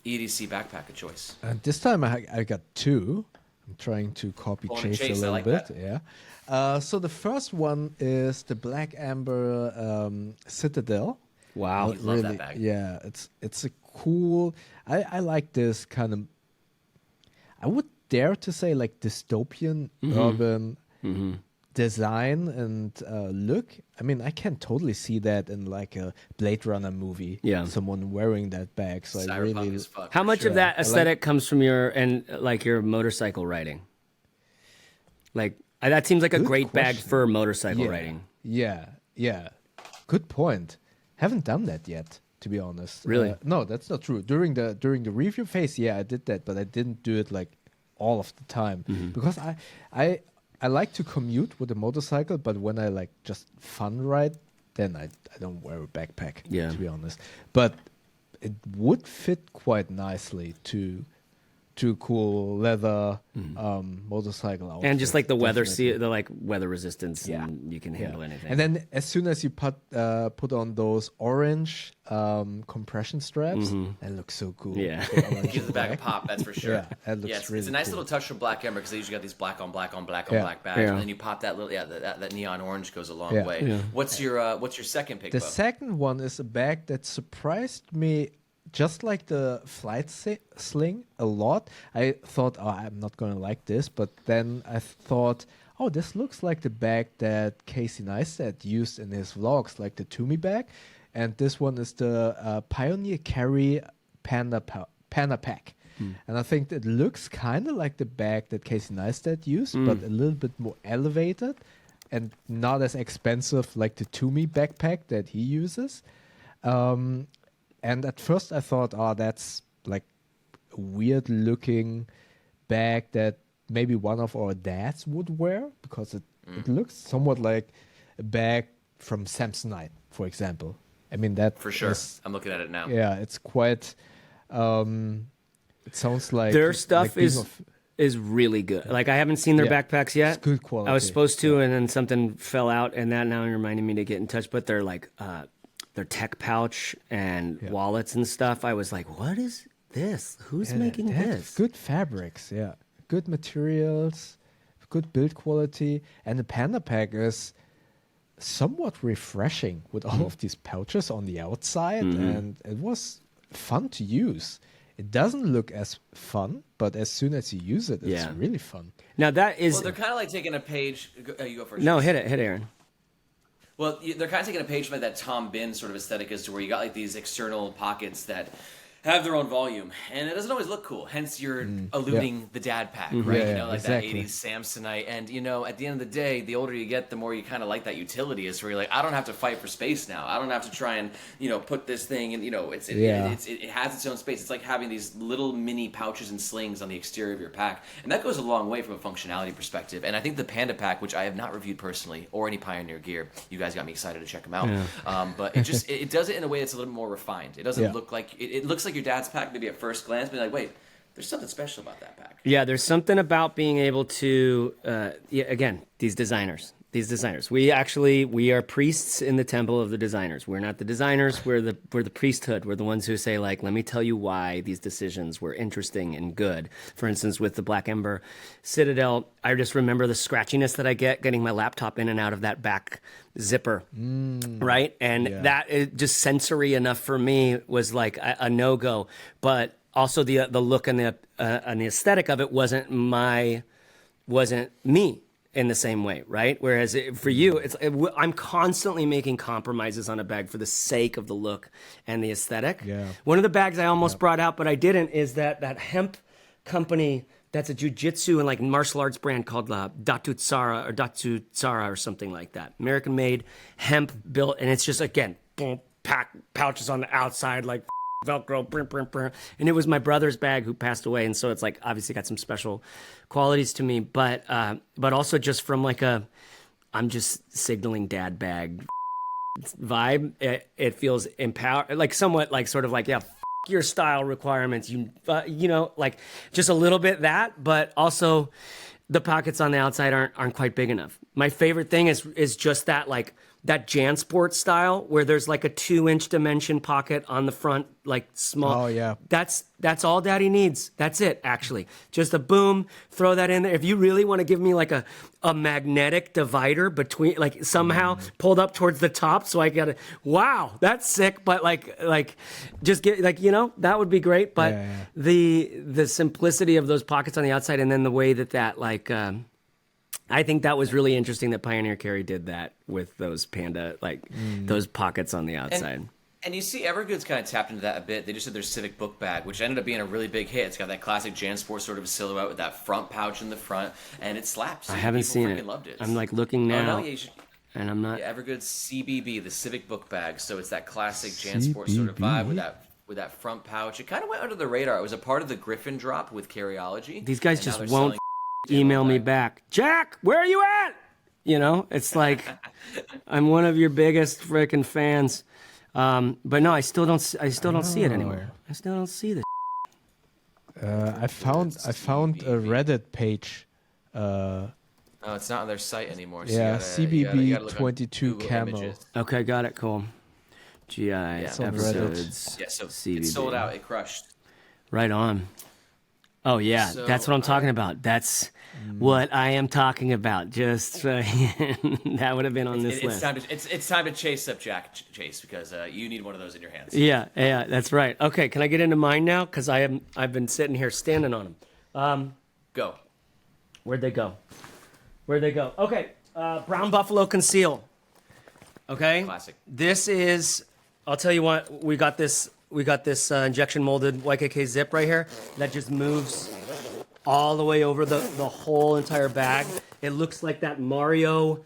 EDC backpack of choice? This time I got two. I'm trying to copy chase a little bit. That. Yeah. So the first one is the Black Amber Citadel. Wow, I love that bag. Yeah, it's a cool. I like this kind of. I would dare to say dystopian urban. Mm-hmm. Design and look. I mean, I can totally see that in a Blade Runner movie. Yeah, someone wearing that bag. So I really. How much of that aesthetic comes from your motorcycle riding? That seems like a great bag for motorcycle riding. Yeah. Good point. Haven't done that yet, to be honest. Really? No, that's not true. During the review phase, I did that, but I didn't do it all of the time because I like to commute with a motorcycle, but when I just fun ride, then I don't wear a backpack, to be honest. But it would fit quite nicely to cool leather motorcycle outfit. And just the weather, the weather resistance, and you can handle anything. And then as soon as you put on those orange compression straps, that looks so cool. Yeah, gives the bag a pop, that's for sure. Yeah, that looks really it's a nice cool. little touch from Black Amber because they usually got these black on black on black on black bags, and then you pop that little that neon orange goes a long way. Yeah. What's your second pick? The second one is a bag that surprised me. Just like the flight sling a lot, I thought, I'm not going to like this. But then I thought, this looks like the bag that Casey Neistat used in his vlogs, like the Toomey bag. And this one is the Pioneer Carry Panda Pack. And I think it looks kind of like the bag that Casey Neistat used, but a little bit more elevated and not as expensive like the Toomey backpack that he uses. And at first I thought, that's a weird looking bag that maybe one of our dads would wear because it looks somewhat like a bag from Samsonite, for example. I mean, that for sure. I'm looking at it now. Yeah, it's quite. It sounds like their stuff is really good. I haven't seen their backpacks yet. It's good quality. I was supposed to, and then something fell out, and that now reminded me to get in touch. But they're their tech pouch and wallets and stuff. I was like, what is this? Who's making this? Good fabrics, good materials, good build quality, and the Panda Pack is somewhat refreshing with all of these pouches on the outside, and it was fun to use. It doesn't look as fun, but as soon as you use it, it's really fun. Now that is... Well, they're kind of like taking a page... you go first. No, hit it, Aaron. Well, they're kind of taking a page from that Tom Bin sort of aesthetic as to where you got these external pockets that have their own volume, and it doesn't always look cool. Hence, you're eluding the dad pack, right? Yeah, You know, like exactly. that '80s Samsonite. And you know, at the end of the day, the older you get, the more you kind of like that utility. Is where you're like, I don't have to fight for space now. I don't have to try and put this thing, and it has its own space. It's like having these little mini pouches and slings on the exterior of your pack, and that goes a long way from a functionality perspective. And I think the Panda pack, which I have not reviewed personally, or any Pioneer gear, you guys got me excited to check them out. Yeah. But it just it does it in a way that's a little more refined. It doesn't look like it looks like your dad's pack maybe at first glance, but like, wait, there's something special about that pack. Yeah, there's something about being able to, again, these designers. We are priests in the temple of the designers. We're not the designers. We're the priesthood. We're the ones who say, like, let me tell you why these decisions were interesting and good. For instance, with the Black Ember Citadel, I just remember the scratchiness that I getting my laptop in and out of that back zipper, right? And that just sensory enough for me was like a no-go. But also the look and the aesthetic of it wasn't me in the same way, right? Whereas for you, I'm constantly making compromises on a bag for the sake of the look and the aesthetic. Yeah. One of the bags I almost brought out, but I didn't, is that hemp company that's a jiu-jitsu and like martial arts brand called Datsutsara or something like that. American made, hemp built, and it's just, again, boom, pouches on the outside, like Velcro, brr, brr, brr. And it was my brother's bag who passed away, and so it's like obviously got some special qualities to me, but also just from like I'm just signaling dad bag vibe. It feels empowered, like somewhat like sort of like your style requirements, like just a little bit that, but also the pockets on the outside aren't quite big enough. My favorite thing is just that, like that JanSport style where there's like a 2-inch dimension pocket on the front, like small. Oh yeah. That's all daddy needs. That's it, actually. Just a boom, throw that in there. If you really want to give me like a magnetic divider between, like somehow pulled up towards the top so I got wow, that's sick. But like just get that would be great. But the simplicity of those pockets on the outside, and then the way that like, I think that was really interesting that Pioneer Carry did that with those Panda, those pockets on the outside. And you see Evergood's kind of tapped into that a bit. They just did their Civic book bag, which ended up being a really big hit. It's got that classic JanSport sort of silhouette with that front pouch in the front, and it slaps. I haven't seen it. Loved it. I'm like looking now. Oh, no, yeah, you should. And I'm not. Yeah, Evergood's CBB, the Civic book bag. So it's that classic JanSport sort of vibe with that front pouch. It kind of went under the radar. It was a part of the Griffin drop with Carryology. These guys just won't email me back. Jack, where are you at? It's like I'm one of your biggest freaking fans. But no, I still don't see it anymore. I still don't see this. I found a Reddit page. Oh, it's not on their site anymore. So yeah, CBB 22 Google camo. Images. Okay, got it. Cool. GI episodes. Yeah, so CBB. it sold out. It crushed. Right on. Oh yeah, So, that's what I'm talking about. That's what I am talking about. Just that would have been on this list. It's time to chase up Chase because you need one of those in your hands. Yeah, that's right. Okay, can I get into mine now? Because I've been sitting here standing on them. Go. Where'd they go? Okay, Brown Buffalo Conceal. Okay, Classic. This is. I'll tell you what. We got this injection molded YKK zip right here that just moves all the way over the whole entire bag. It looks like that Mario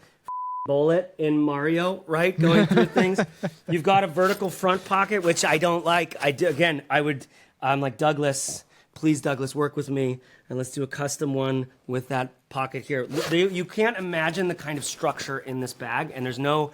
bullet in Mario, right? Going through things. You've got a vertical front pocket, which I don't like. I'm like, Douglas, please, Douglas, work with me and let's do a custom one with that pocket here. You can't imagine the kind of structure in this bag, and there's no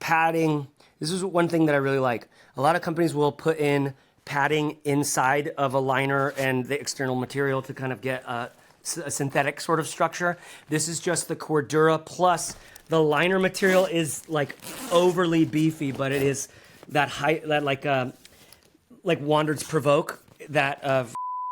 padding. This is one thing that I really like. A lot of companies will put in padding inside of a liner and the external material to kind of get a synthetic sort of structure. This is just the Cordura plus the liner material is like overly beefy, but it is that high, that like Wander's Provoke, that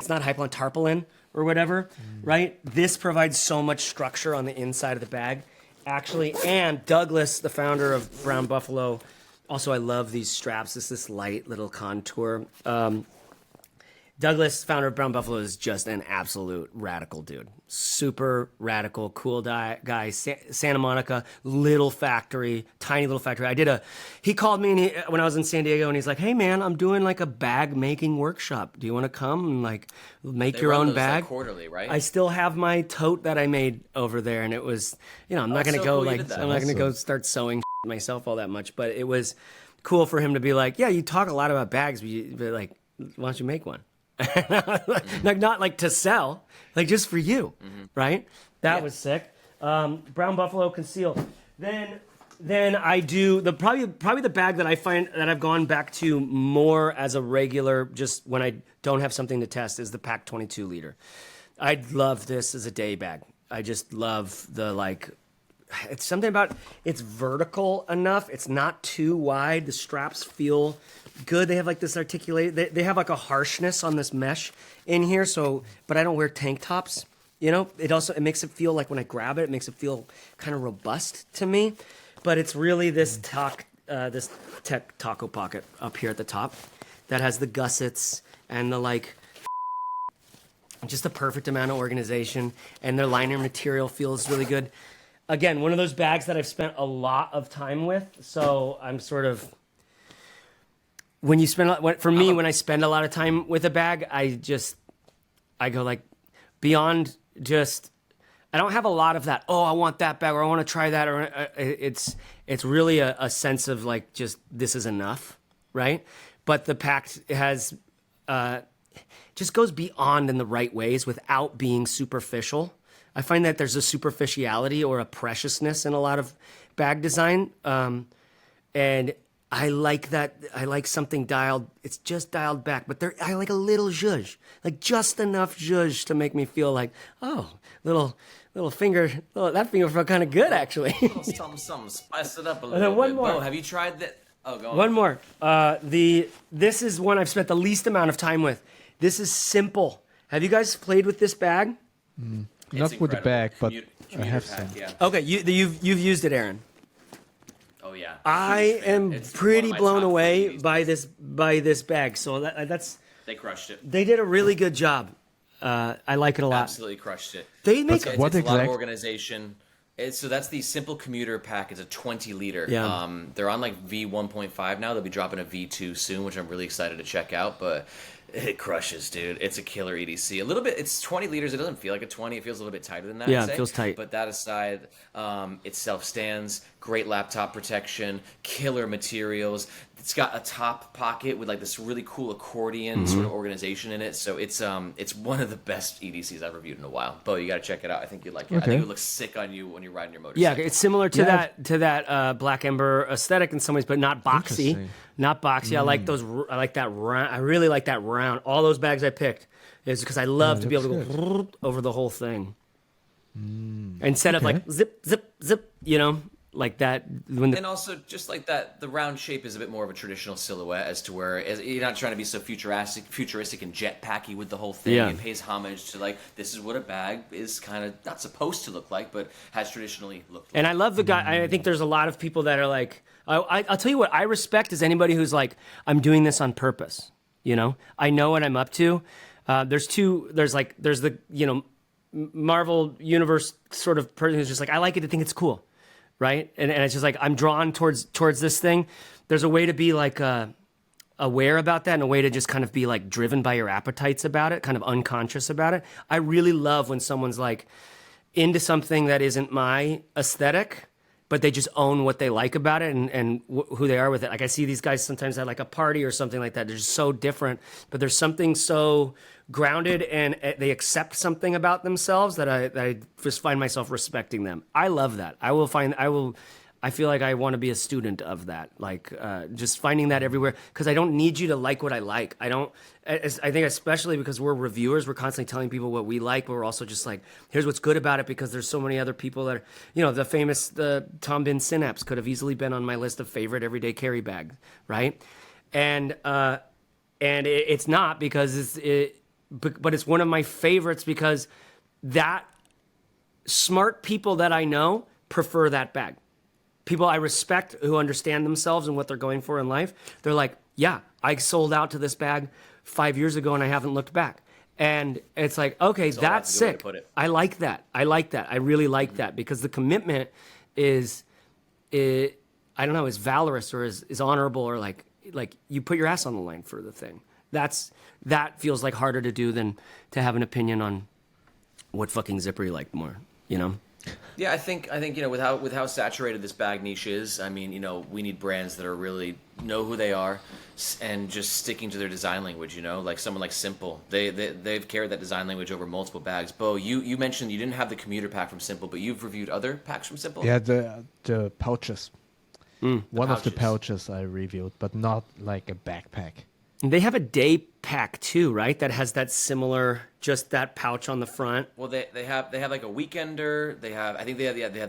it's not Hypalon tarpaulin or whatever, right? This provides so much structure on the inside of the bag, actually. And Douglas, the founder of Brown Buffalo. Also, I love these straps. It's this light little contour. Douglas, founder of Brown Buffalo, is just an absolute radical dude. Super radical, cool guy. Santa Monica, little factory, tiny little factory. He called me when I was in San Diego, and he's like, "Hey man, I'm doing like a bag making workshop. Do you want to come and like make your own bag?" Like quarterly, right? I still have my tote that I made over there, and it was, I'm not gonna go I'm not gonna go start sewing myself all that much, but it was cool for him to be like, "Yeah, you talk a lot about bags, but like, why don't you make one?" Like not like to sell, like just for you, right? That was sick. Brown Buffalo conceal. Then I do probably the bag that I find that I've gone back to more as a regular, just when I don't have something to test, is the Pack 22 liter. I love this as a day bag. I just love it's something about it's vertical enough. It's not too wide. The straps feel good. They have like this they have like a harshness on this mesh in here. So, but I don't wear tank tops. It makes it feel like when I grab it makes it feel kind of robust to me. But it's really this tech taco pocket up here at the top that has the gussets and the just the perfect amount of organization, and their liner material feels really good. Again, one of those bags that I've spent a lot of time with. So I'm sort of, when I spend a lot of time with a bag, I go like beyond just, I don't have a lot of that, oh, I want that bag, or I want to try that, or it's really a sense of like, just, this is enough, right? But the Pact has, just goes beyond in the right ways without being superficial. I find that there's a superficiality or a preciousness in a lot of bag design. And I like that. I like something dialed. It's just dialed back, but I like a little zhuzh, like just enough zhuzh to make me feel like, oh, little finger. Oh, that finger felt kind of good, actually. Something, spice it up a little bit. One more. Bo, have you tried that? Oh, go on. One more. This is one I've spent the least amount of time with. This is simple. Have you guys played with this bag? Not with the bag, but I have some. Yeah. Okay, you've used it, Aaron. Oh yeah. I am pretty blown away by this bag. So that's they crushed it. They did a really good job. I like it a lot. Absolutely crushed it. They make it's a lot of organization. So that's the simple commuter pack. It's a 20 liter. Yeah. They're on like V1.5 now. They'll be dropping a V2 soon, which I'm really excited to check out. But it crushes, dude. It's a killer EDC. A little bit. It's 20 liters. It doesn't feel like a 20. It feels a little bit tighter than that. Yeah, it feels tight. But that aside, it self-stands. Great laptop protection. Killer materials. It's got a top pocket with like this really cool accordion sort of organization in it. So it's one of the best EDCs I've reviewed in a while. Bo, you got to check it out. I think you'd like it. Okay. I think it looks sick on you when you're riding your motorcycle. Yeah, it's similar to that Black Ember aesthetic in some ways, but not boxy. Not boxy. I like those. I like that round. I really like that round. All those bags I picked is because I love to be able to go over the whole thing instead of like zip, zip, zip. Like that. And also, just like that, the round shape is a bit more of a traditional silhouette as to where you're not trying to be so futuristic and jetpacky with the whole thing. Yeah. It pays homage to like, this is what a bag is kind of not supposed to look like, but has traditionally looked like. And I love the guy. I think there's a lot of people that are like, I'll tell you what I respect is anybody who's like, I'm doing this on purpose. I know what I'm up to. There's the, Marvel Universe sort of person who's just like, I like it to think it's cool. Right. And it's just like, I'm drawn towards this thing. There's a way to be like, aware about that and a way to just kind of be like driven by your appetites about it, kind of unconscious about it. I really love when someone's like into something that isn't my aesthetic, but they just own what they like about it and who they are with it. Like I see these guys sometimes at like a party or something like that. They're just so different, but there's something so grounded and they accept something about themselves that I just find myself respecting them. I love that. I feel like I want to be a student of that. Like just finding that everywhere, because I don't need you to like what I like. I think especially because we're reviewers, we're constantly telling people what we like, but we're also just like, here's what's good about it, because there's so many other people that are, the famous Tom Bin Synapse could have easily been on my list of favorite everyday carry bag, right? And it's not because but it's one of my favorites because that smart people that I know prefer that bag. People I respect who understand themselves and what they're going for in life, they're like, yeah, I sold out to this bag 5 years ago and I haven't looked back. And it's like, okay, that's sick. I like that. I really like that, because the commitment is I don't know, is valorous or is honorable, or like you put your ass on the line for the thing. That feels like harder to do than to have an opinion on what fucking zipper you like more, you know? Yeah, I think with how saturated this bag niche is, I mean, we need brands that are really know who they are and just sticking to their design language. Like someone like Simple, they've carried that design language over multiple bags. Bo, you mentioned you didn't have the commuter pack from Simple, but you've reviewed other packs from Simple. Yeah, the pouches. One of the pouches I reviewed, but not like a backpack. They have a day pack too, right? That has that similar, just that pouch on the front. Well, they have like a weekender. They have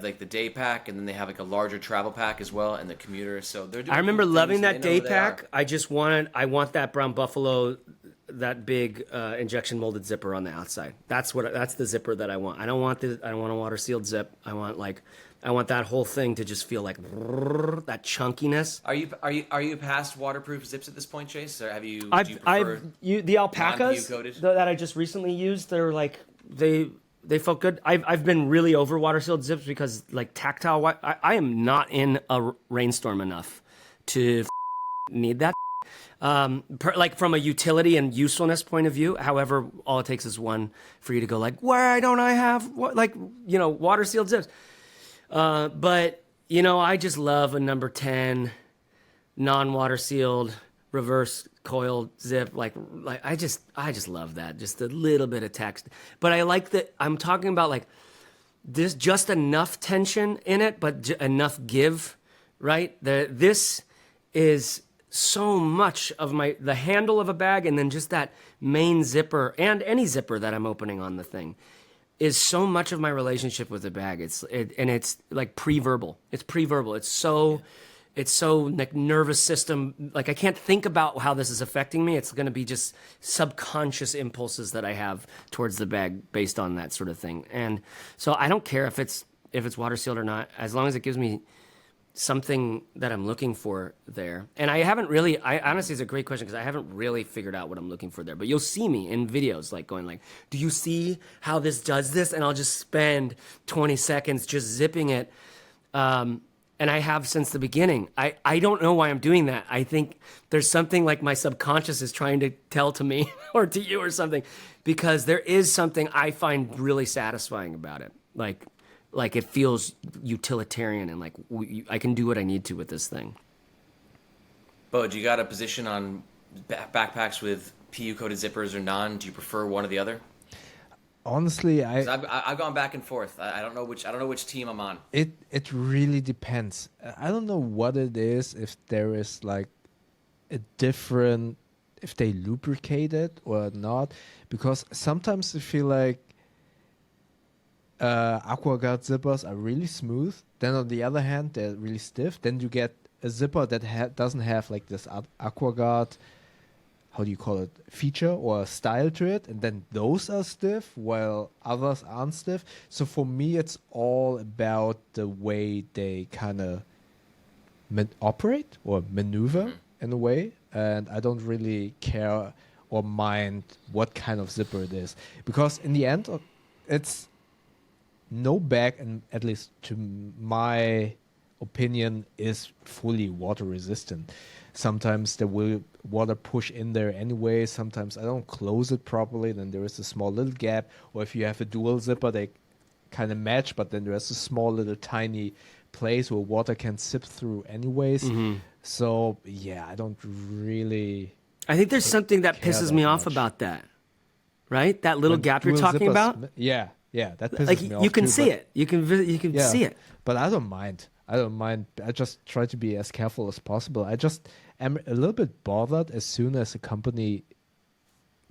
like the day pack, and then they have like a larger travel pack as well, and the commuter. So they're doing. I remember loving that day pack. I want that brown buffalo, that big injection molded zipper on the outside. That's the zipper that I want. I don't want a water sealed zip. I want that whole thing to just feel like that chunkiness. Are you past waterproof zips at this point, Chase? Or do you prefer the alpacas non-PU-coated? that I just recently used? They're like they felt good. I've been really over water sealed zips because like tactile. I am not in a rainstorm enough to need that. Like from a utility and usefulness point of view. However, all it takes is one for you to go like, why don't I have water sealed zips? But I just love a number 10 non-water sealed reverse coiled zip. Like I just love that. Just a little bit of text. But I like that I'm talking about like this, just enough tension in it, but enough give, right? This is so much of the handle of a bag, and then just that main zipper and any zipper that I'm opening on the thing is so much of my relationship with the bag. It's like pre-verbal. It's pre-verbal. It's so like nervous system. Like I can't think about how this is affecting me. It's going to be just subconscious impulses that I have towards the bag based on that sort of thing. And so I don't care if it's water sealed or not, as long as it gives me something that I'm looking for there. And I honestly, it's a great question, because I haven't really figured out what I'm looking for there. But you'll see me in videos like going like, do you see how this does this? And I'll just spend 20 seconds just zipping it. And I have since the beginning. I don't know why I'm doing that. I think there's something like my subconscious is trying to tell to me or to you or something, because there is something I find really satisfying about it. Like it feels utilitarian, and like I can do what I need to with this thing. Bo, do you got a position on backpacks with PU coated zippers or non? Do you prefer one or the other? Honestly, I've gone back and forth. I don't know which team I'm on. It really depends. I don't know what it is, if there is like a different, if they lubricate it or not, because sometimes I feel like AquaGuard zippers are really smooth. Then on the other hand, they're really stiff. Then you get a zipper that doesn't have like this AquaGuard, how do you call it, feature or style to it, and then those are stiff while others aren't stiff. So for me, it's all about the way they kind of operate or maneuver in a way, and I don't really care or mind what kind of zipper it is, because in the end, it's no bag, and at least to my opinion, is fully water resistant. Sometimes there will water push in there anyway. Sometimes I don't close it properly, then there is a small little gap. Or if you have a dual zipper, they kind of match, but then there's a small little tiny place where water can sip through anyways. So yeah, I don't really. I think there's something that pisses me off about that, right? That little gap you're talking about. Yeah, that pisses me off. You can too, see it. You can see it. But I don't mind. I just try to be as careful as possible. I just am a little bit bothered as soon as a company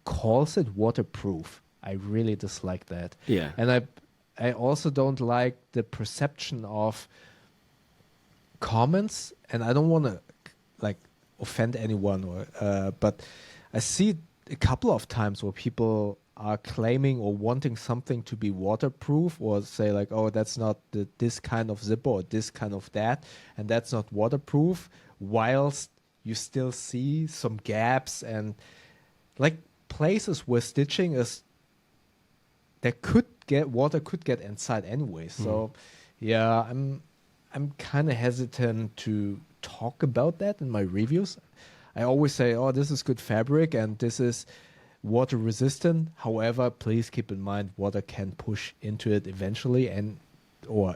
calls it waterproof. I really dislike that. Yeah. And I also don't like the perception of comments, and I don't want to like offend anyone, or but I see a couple of times where people are claiming or wanting something to be waterproof, or say like, oh, that's not this kind of zipper or this kind of that, and that's not waterproof, whilst you still see some gaps. And like places where stitching is that water could get inside anyway. So yeah, I'm kind of hesitant to talk about that in my reviews. I always say, oh, this is good fabric and this is water resistant. However, please keep in mind water can push into it eventually or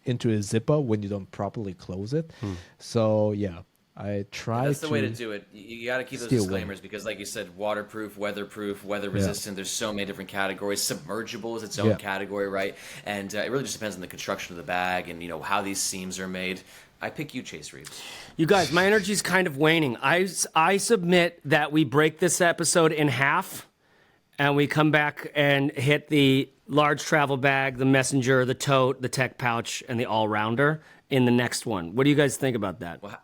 into a zipper when you don't properly close it. So yeah, I try That's the way to do it. You got to keep those disclaimers because, like you said, waterproof, weather resistant. There's so many different categories. Submergible is its own category, right? And it really just depends on the construction of the bag and how these seams are made. I pick you, Chase Reeves. You guys, my energy's kind of waning. I submit that we break this episode in half, and we come back and hit the large travel bag, the messenger, the tote, the tech pouch, and the all-rounder in the next one. What do you guys think about that? Well,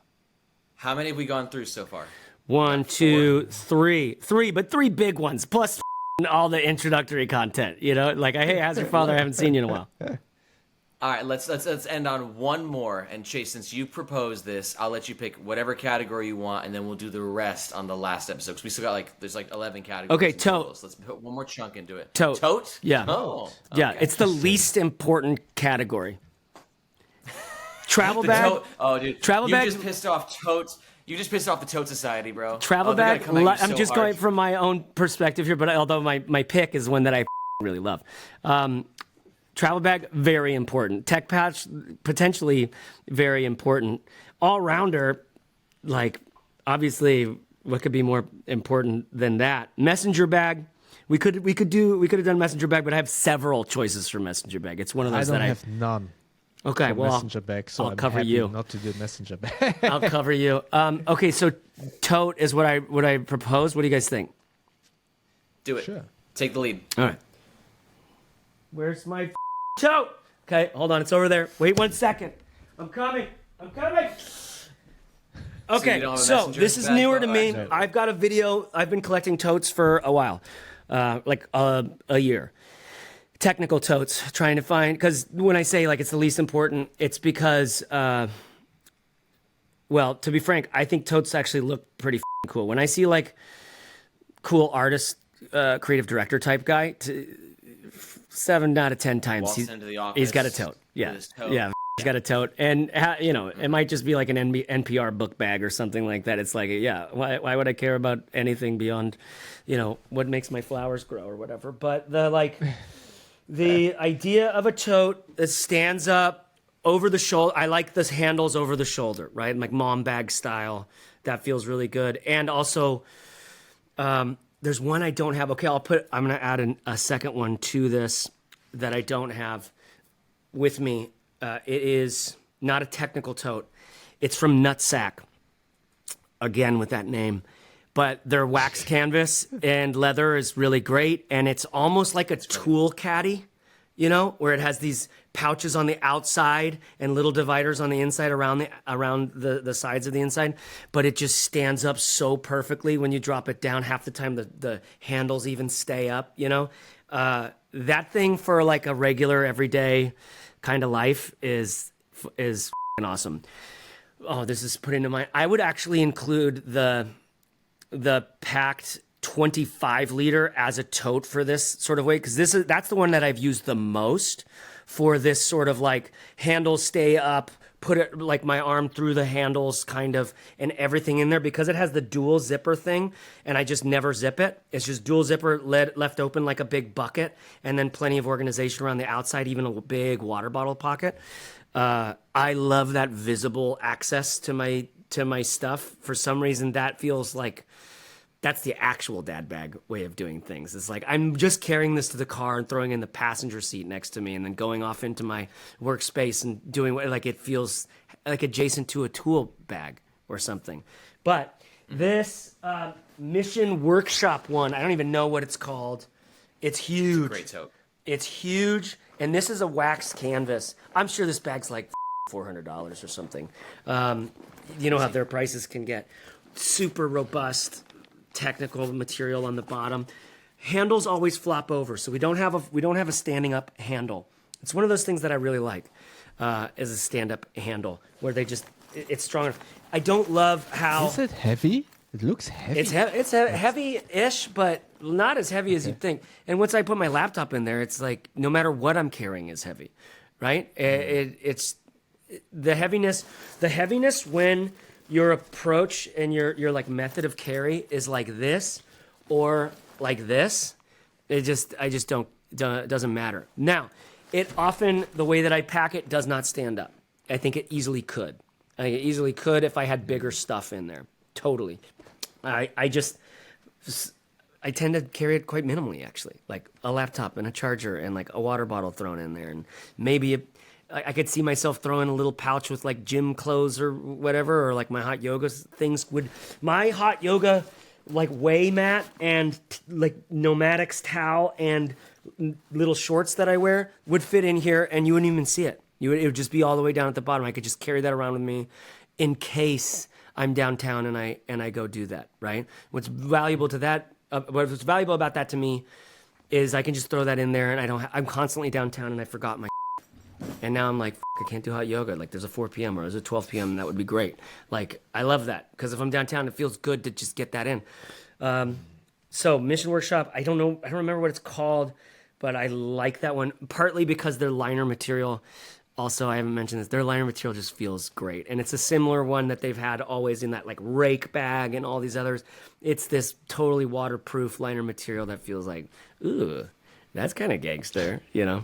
how many have we gone through so far? 1, 2, 3. But 3 big ones, plus all the introductory content. Like, hey, how's your father? I haven't seen you in a while. All right, let's end on one more. And Chase, since you proposed this, I'll let you pick whatever category you want, and then we'll do the rest on the last episode. Because we still got there's 11 categories. Okay, tote. So let's put one more chunk into it. Tote. Tote? Yeah. Oh. Yeah, okay. it's the least important category. Travel bag. Oh, dude. Travel bag. You just pissed off Tote. You just pissed off the Tote Society, bro. Travel bag. I'm just going from my own perspective here, but although my pick is one that I really love. Travel bag, very important. Tech pouch, potentially very important. All-rounder, obviously, what could be more important than that? Messenger bag. We could have done messenger bag, but I have several choices for messenger bag. It's one of those I don't have none. Okay, well, messenger bag, so I'll I'm cover happy you. not to do messenger bag. I'll cover you. Okay, so tote is what I proposed. What do you guys think? Do it. Sure. Take the lead. All right. Where's my tote? Okay, hold on. It's over there. Wait 1 second. I'm coming. Okay, so this is newer to me. Right. I've got a video. I've been collecting totes for a while, a year. Technical totes, trying to find, because when I say it's the least important, it's because, well, to be frank, I think totes actually look pretty cool. When I see cool artist, creative director type guy, 7 out of 10 times he's got a tote. Yeah, yeah, he's got a tote, and it might just be like an NPR book bag or something like that. It's why would I care about anything beyond, what makes my flowers grow or whatever? But the idea of a tote that stands up over the shoulder. I like the handles over the shoulder, right? Like mom bag style. That feels really good. And also, there's one I don't have. Okay, I'm going to add a second one to this that I don't have with me. It is not a technical tote. It's from Nutsack. Again, with that name. But their wax canvas and leather is really great, and it's almost like a tool caddy, where it has these pouches on the outside and little dividers on the inside around the sides of the inside. But it just stands up so perfectly when you drop it down. Half the time the handles even stay up. That thing for a regular everyday kind of life is f***ing awesome. Oh, this is put into mind. I would actually include the packed 25 liter as a tote for this sort of way, because that's the one that I've used the most for this sort of handles stay up, put it my arm through the handles kind of, and everything in there, because it has the dual zipper thing, and I just never zip it. It's just dual zipper left open like a big bucket, and then plenty of organization around the outside, even a big water bottle pocket. I love that visible access to my stuff. For some reason, that feels like that's the actual dad bag way of doing things. It's I'm just carrying this to the car and throwing it in the passenger seat next to me, and then going off into my workspace and doing it feels adjacent to a tool bag or something. But this Mission Workshop one, I don't even know what it's called. It's huge. It's a great tote. It's huge, and this is a wax canvas. I'm sure this bag's $400 or something. You know how their prices can get. Super robust, technical material on the bottom. Handles always flop over, so we don't have a standing up handle. It's one of those things that I really like, as a stand up handle where it's strong enough. I don't love how. Is it heavy? It looks heavy. It's heavy-ish, but not as heavy as you'd think. And once I put my laptop in there, it's like no matter what I'm carrying is heavy, right? It's the heaviness. The heaviness when your approach and your like method of carry is like this or like this. I just don't it doesn't matter. Now, it often the way that I pack it does not stand up. I think it easily could. I think it easily could if I had bigger stuff in there. Totally. I tend to carry it quite minimally, actually. Like a laptop and a charger and like a water bottle thrown in there, and maybe I could see myself throwing a little pouch with like gym clothes or whatever, or like my hot yoga things my hot yoga like weigh mat and like Nomadix towel and little shorts that I wear would fit in here, and you wouldn't even see it. It would just be all the way down at the bottom. I could just carry that around with me in case I'm downtown and I go do that, right? What's valuable to that, what's valuable about that to me is I can just throw that in there, and I'm constantly downtown and I forgot my and now I'm like, I can't do hot yoga. Like there's a 4 p.m. or there's a 12 p.m. and that would be great. Like I love that because if I'm downtown, it feels good to just get that in. So Mission Workshop, I don't remember what it's called, but I like that one partly because their liner material. Also, I haven't mentioned this. Their liner material just feels great. And it's a similar one that they've had always in that like rake bag and all these others. It's this totally waterproof liner material that feels like, ooh, that's kind of gangster, you know?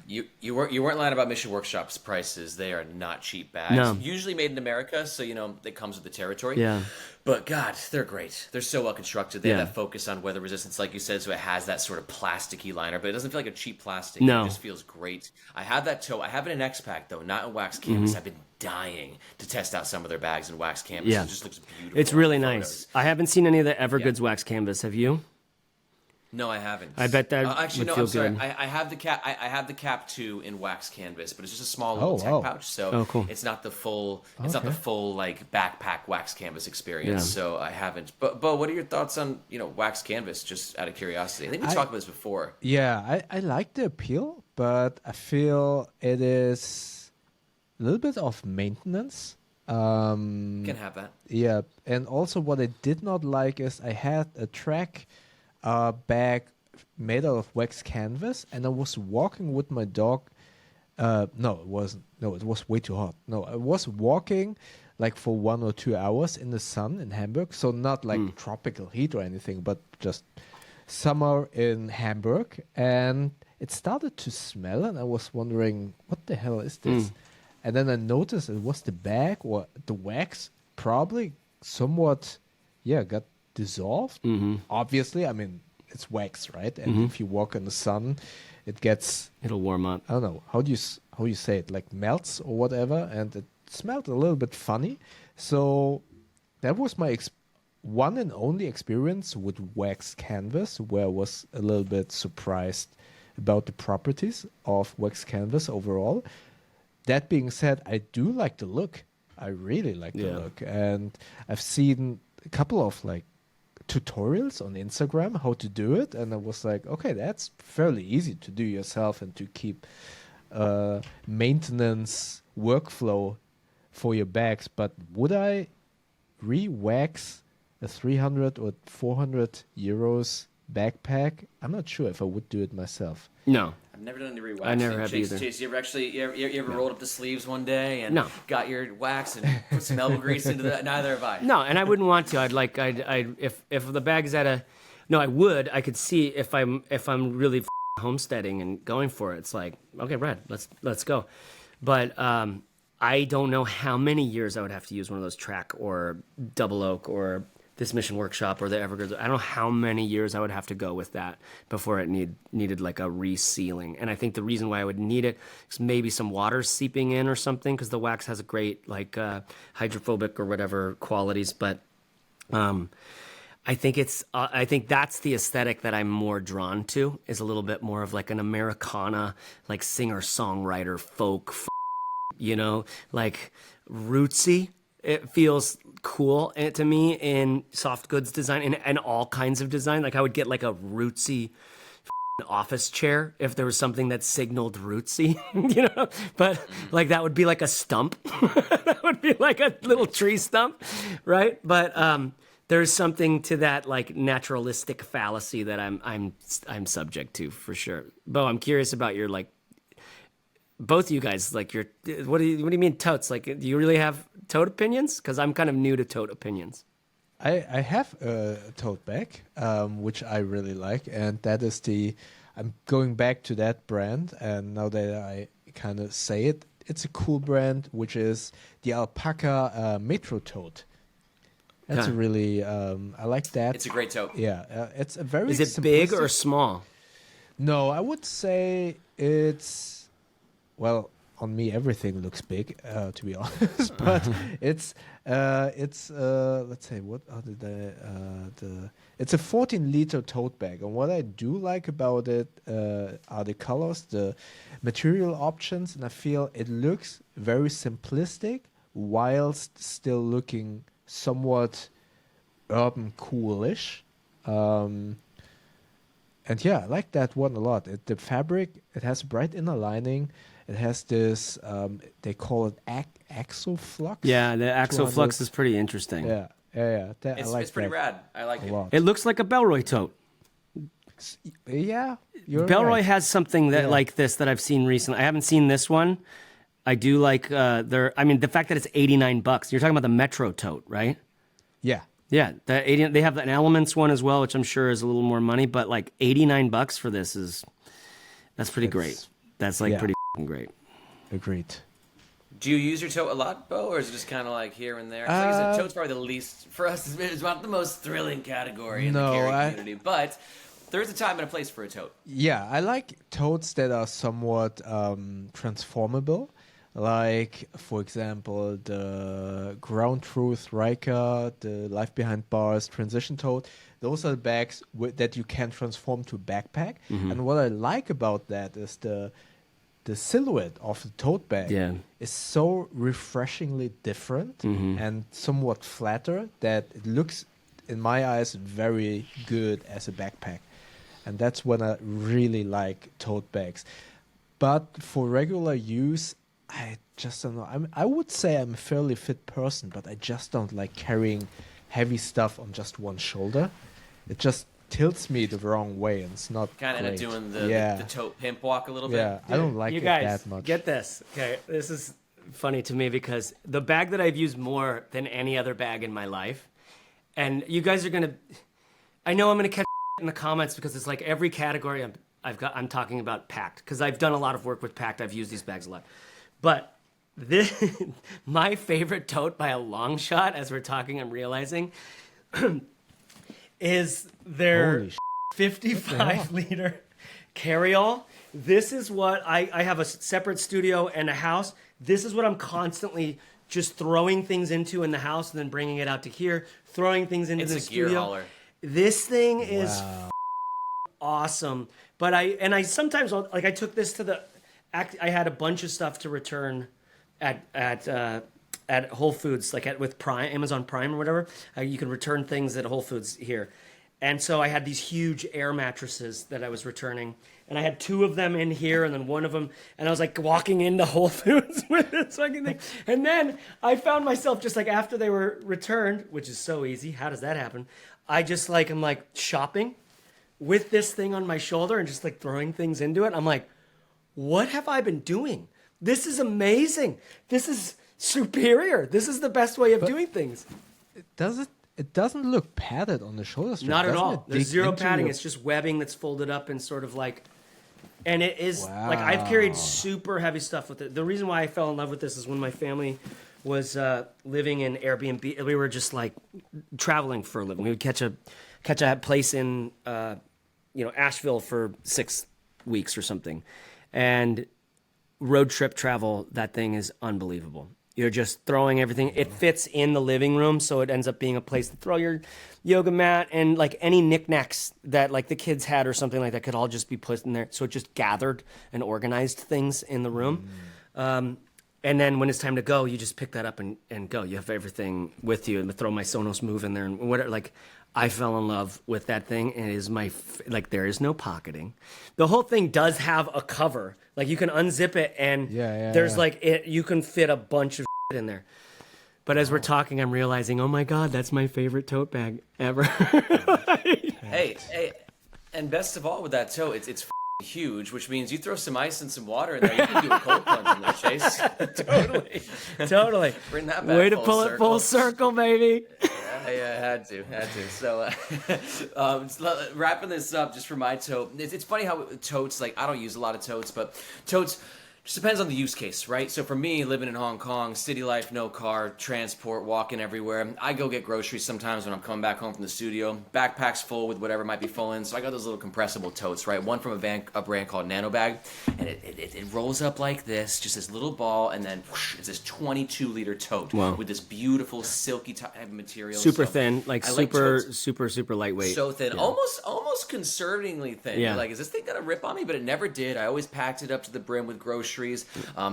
You weren't lying about Mission Workshop's prices. They are not cheap bags. No. Usually made in America, so it comes with the territory. Yeah. But God, they're great. They're so well constructed. They Yeah. have that focus on weather resistance, like you said, so it has that sort of plasticky liner, but it doesn't feel like a cheap plastic. No. It just feels great. I have that Tote. I have it in X-Pack though, not in wax canvas. Mm-hmm. I've been dying to test out some of their bags in wax canvas. Yeah. It just looks beautiful. It's really in the nice. photos. I haven't seen any of the Evergoods wax canvas. Have you? No, I haven't. I bet that actually would no. feel I'm sorry. good. I have the cap. I have the cap too in wax canvas, but it's just a small Oh, little tech wow. pouch. So Oh, cool. it's not the full. It's not the Okay. full like backpack wax canvas experience. Yeah. So I haven't. But what are your thoughts on wax canvas? Just out of curiosity. I think we talked about this before. Yeah, I like the appeal, but I feel it is a little bit of maintenance. Can have that. Yeah, and also what I did not like is I had a track bag made out of wax canvas, and I was walking with my dog. No, it wasn't. No, it was way too hot. No, I was walking like for 1 or 2 hours in the sun in Hamburg, so not like tropical heat or anything, but just summer in Hamburg, and it started to smell, and I was wondering what the hell is this? And then I noticed it was the bag or the wax probably somewhat, got dissolved. Obviously, I mean, it's wax, right? And if you walk in the sun, it gets, It'll warm up. I don't know, how you say it, like melts or whatever, and it smelled a little bit funny. So that was my one and only experience with wax canvas, where I was a little bit surprised about the properties of wax canvas overall. That being said, I do like the look. I really like the look. And I've seen a couple of like tutorials on Instagram how to do it, and I was like, okay, that's fairly easy to do yourself and to keep maintenance workflow for your bags. But would I re-wax a 300 or 400 euros backpack? I'm not sure if I would do it myself. No. I've never done any re-waxing. I never have either. Chase, you ever rolled up the sleeves one day and No. got your wax and put some elbow grease into that? Neither have I. No, and I wouldn't want to. If the bag's at a, no, I would. I could see if I'm really homesteading and going for it. It's like, okay, Brad, let's go. But I don't know how many years I would have to use one of those track or double oak or this Mission Workshop or the Evergoods. I don't know how many years I would have to go with that before it needed like a resealing. And I think the reason why I would need it is maybe some water seeping in or something, because the wax has a great like hydrophobic or whatever qualities. But I think I think that's the aesthetic that I'm more drawn to, is a little bit more of like an Americana, like singer-songwriter folk, like rootsy. It feels cool to me in soft goods design and all kinds of design. Like I would get like a rootsy office chair if there was something that signaled rootsy, but like that would be like a stump. That would be like a little tree stump, right? But there's something to that like naturalistic fallacy that I'm subject to for sure. Bo, I'm curious about your like both of you guys like your what do you mean totes? Like do you really have tote opinions? Because I'm kind of new to tote opinions. I have a tote bag, which I really like, and that is I'm going back to that brand, and now that I kind of say it, it's a cool brand, which is the Alpaca Metro Tote. That's a really, I like that. It's a great tote. Yeah, it's a very Is it big or small? No, I would say it's, well, on me everything looks big, to be honest. But it's let's say what are it's a 14-liter tote bag, and what I do like about it are the colors, the material options, and I feel it looks very simplistic whilst still looking somewhat urban coolish. And yeah, I like that one a lot. The fabric, it has bright inner lining. It has this, they call it Axoflux. Yeah, the Axoflux is pretty interesting. Yeah. It's pretty rad. I like it. It looks like a Bellroy tote. Yeah, you're Bellroy right. has something that like this that I've seen recently. I haven't seen this one. I do like the fact that it's $89. You're talking about the Metro tote, right? Yeah. Yeah, they have an Elements one as well, which I'm sure is a little more money, but like $89 for this that's pretty great. That's like pretty great. Agreed. Do you use your tote a lot, Bo, or is it just kind of like here and there? 'Cause like I said, tote's probably the least for us. It's not the most thrilling category in the carry community, but there is a time and a place for a tote. Yeah, I like totes that are somewhat transformable. Like, for example, the Ground Truth Riker, the Life Behind Bars Transition Tote. Those are the bags that you can transform to a backpack. Mm-hmm. And what I like about that is the silhouette of the tote bag is so refreshingly different and somewhat flatter that it looks, in my eyes, very good as a backpack. And that's when I really like tote bags. But for regular use, I just don't know. I would say I'm a fairly fit person, but I just don't like carrying heavy stuff on just one shoulder. It just tilts me the wrong way, and it's not kind of great. Doing the tote pimp walk a little bit. Yeah, I don't like you it guys, that much. Get this. Okay, this is funny to me because the bag that I've used more than any other bag in my life, and you guys are gonna, I know I'm gonna catch in the comments because it's like every category I'm talking about packed because I've done a lot of work with packed. I've used these bags a lot. But this, my favorite tote by a long shot, as we're talking, I'm realizing, is their 55-liter carry-all. This is what I have a separate studio and a house. This is what I'm constantly just throwing things into in the house and then bringing it out to here, throwing things into the studio. It's a gear hauler. This thing is awesome. But I sometimes, like, I took this to the... I had a bunch of stuff to return at Whole Foods, like with Prime, Amazon Prime or whatever. You can return things at Whole Foods here. And so I had these huge air mattresses that I was returning. And I had 2 of them in here and then 1 of them. And I was like walking into Whole Foods with this fucking thing. And then I found myself just like after they were returned, which is so easy. How does that happen? I just like, I'm like shopping with this thing on my shoulder and just like throwing things into it. I'm like, what have I been doing? This is amazing. This is superior. This is the best way of doing things. It doesn't look padded on the shoulder strap. Not at all. It There's zero padding. It's just webbing that's folded up and sort of like, and it is like I've carried super heavy stuff with it. The reason why I fell in love with this is when my family was living in Airbnb. We were just like traveling for a living. We would catch a place in Asheville for 6 weeks or something. And road trip travel, that thing is unbelievable. You're just throwing everything. It fits in the living room, so it ends up being a place to throw your yoga mat and like any knickknacks that like the kids had or something like that could all just be put in there. So it just gathered and organized things in the room. And then when it's time to go, you just pick that up and go. You have everything with you. And throw my Sonos Move in there and whatever. Like, I fell in love with that thing, and it is there is no pocketing. The whole thing does have a cover. Like, you can unzip it, and there's like you can fit a bunch of shit in there. But as we're talking, I'm realizing, oh my God, that's my favorite tote bag ever. Hey, and best of all with that tote, it's huge, which means you throw some ice and some water in there, you can do a cold plunge in there, Chase. Totally. Bring that back. Way to pull it full circle, baby. Yeah, had to. So, wrapping this up just for my tote, it's funny how totes, like, I don't use a lot of totes, but totes just depends on the use case, right? So for me, living in Hong Kong, city life, no car, transport, walking everywhere, I go get groceries sometimes when I'm coming back home from the studio. Backpack's full with whatever might be full in, so I got those little compressible totes, right? One from a brand called Nanobag, and it rolls up like this, just this little ball, and then whoosh, it's this 22-liter tote with this beautiful silky type of material. Super thin, like super lightweight. So thin, almost concerning thin. Yeah. Like, is this thing gonna rip on me? But it never did. I always packed it up to the brim with groceries.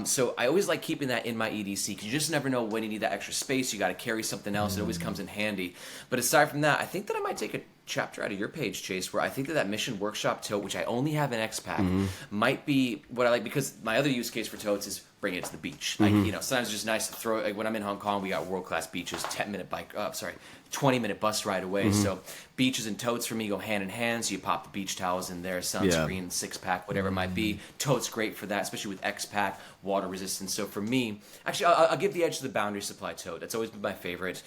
So I always like keeping that in my EDC because you just never know when you need that extra space. You got to carry something else. It always comes in handy. But aside from that, I think that I might take a chapter out of your page, Chase, where I think that Mission Workshop tote, which I only have in X-Pack, might be what I like, because my other use case for totes is bringing it to the beach. Like, sometimes it's just nice to throw, like when I'm in Hong Kong, we got world-class beaches, 20-minute bus ride away. So beaches and totes for me go hand in hand. So you pop the beach towels in there, sunscreen, 6-pack, whatever it might be. Tote's great for that, especially with X-Pack, water resistance. So for me, actually, I'll give the edge to the Boundary Supply tote. That's always been my favorite.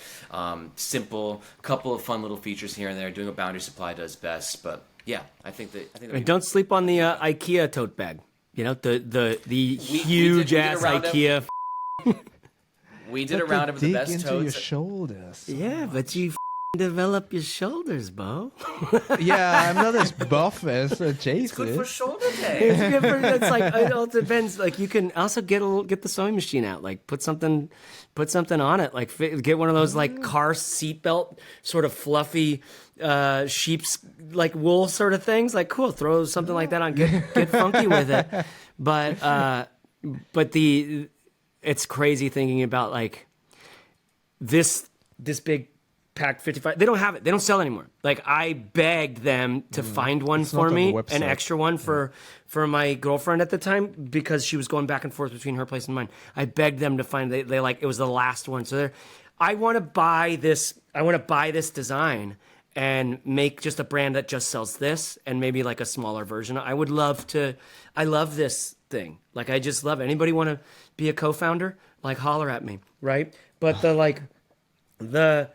Simple, couple of fun little features here and there, doing what Boundary Supply does best. But yeah, I think and don't sleep on the IKEA tote bag. You know, the huge ass IKEA. We did a roundup of the best dig into totes. your shoulders. Yeah, but you develop your shoulders, Bo. Yeah, I'm not as buff as Jason. It's good for shoulder day. It's like, it all depends. Like, you can also get the sewing machine out. Like, put something on it. Like, get one of those like car seatbelt sort of fluffy sheep's like wool sort of things. Like, cool, throw something like that on. Get funky with it. But it's crazy thinking about like this big pack 55. They don't have it. They don't sell anymore. Like, I begged them to find one for me, an extra one for my girlfriend at the time, because she was going back and forth between her place and mine. I begged them to find. They like, it was the last one. So I want to buy this. I want to buy this design and make just a brand that just sells this and maybe like a smaller version. I would love to. I love this thing. Like, I just love it. Anybody want to be a co-founder? Like, holler at me, right? But the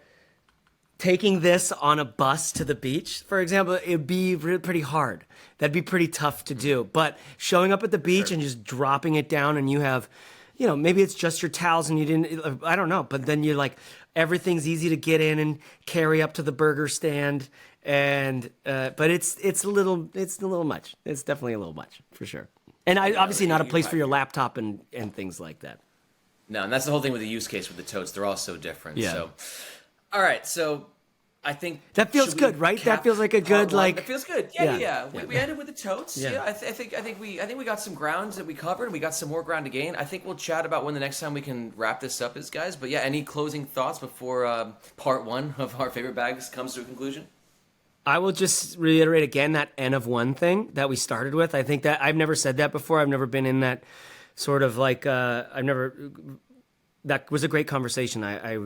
taking this on a bus to the beach, for example, it'd be pretty hard. That'd be pretty tough to do. But showing up at the beach and just dropping it down, and you have, maybe it's just your towels and you didn't, I don't know. But then you're like, everything's easy to get in and carry up to the burger stand. And, but it's a little much. It's definitely a little much, for sure. And obviously not a place for your laptop and things like that. No, and that's the whole thing with the use case with the totes. They're all so different. Yeah. So, all right. So I think that feels good, right? That feels like a good like. It feels good. Yeah. We ended with the totes. Yeah. I think we got some grounds that we covered, and we got some more ground to gain. I think we'll chat about when the next time we can wrap this up is, guys. But yeah, any closing thoughts before part one of our favorite bags comes to a conclusion? I will just reiterate again that N of one thing that we started with. I think that I've never said that before. I've never been in that sort of like, that was a great conversation. I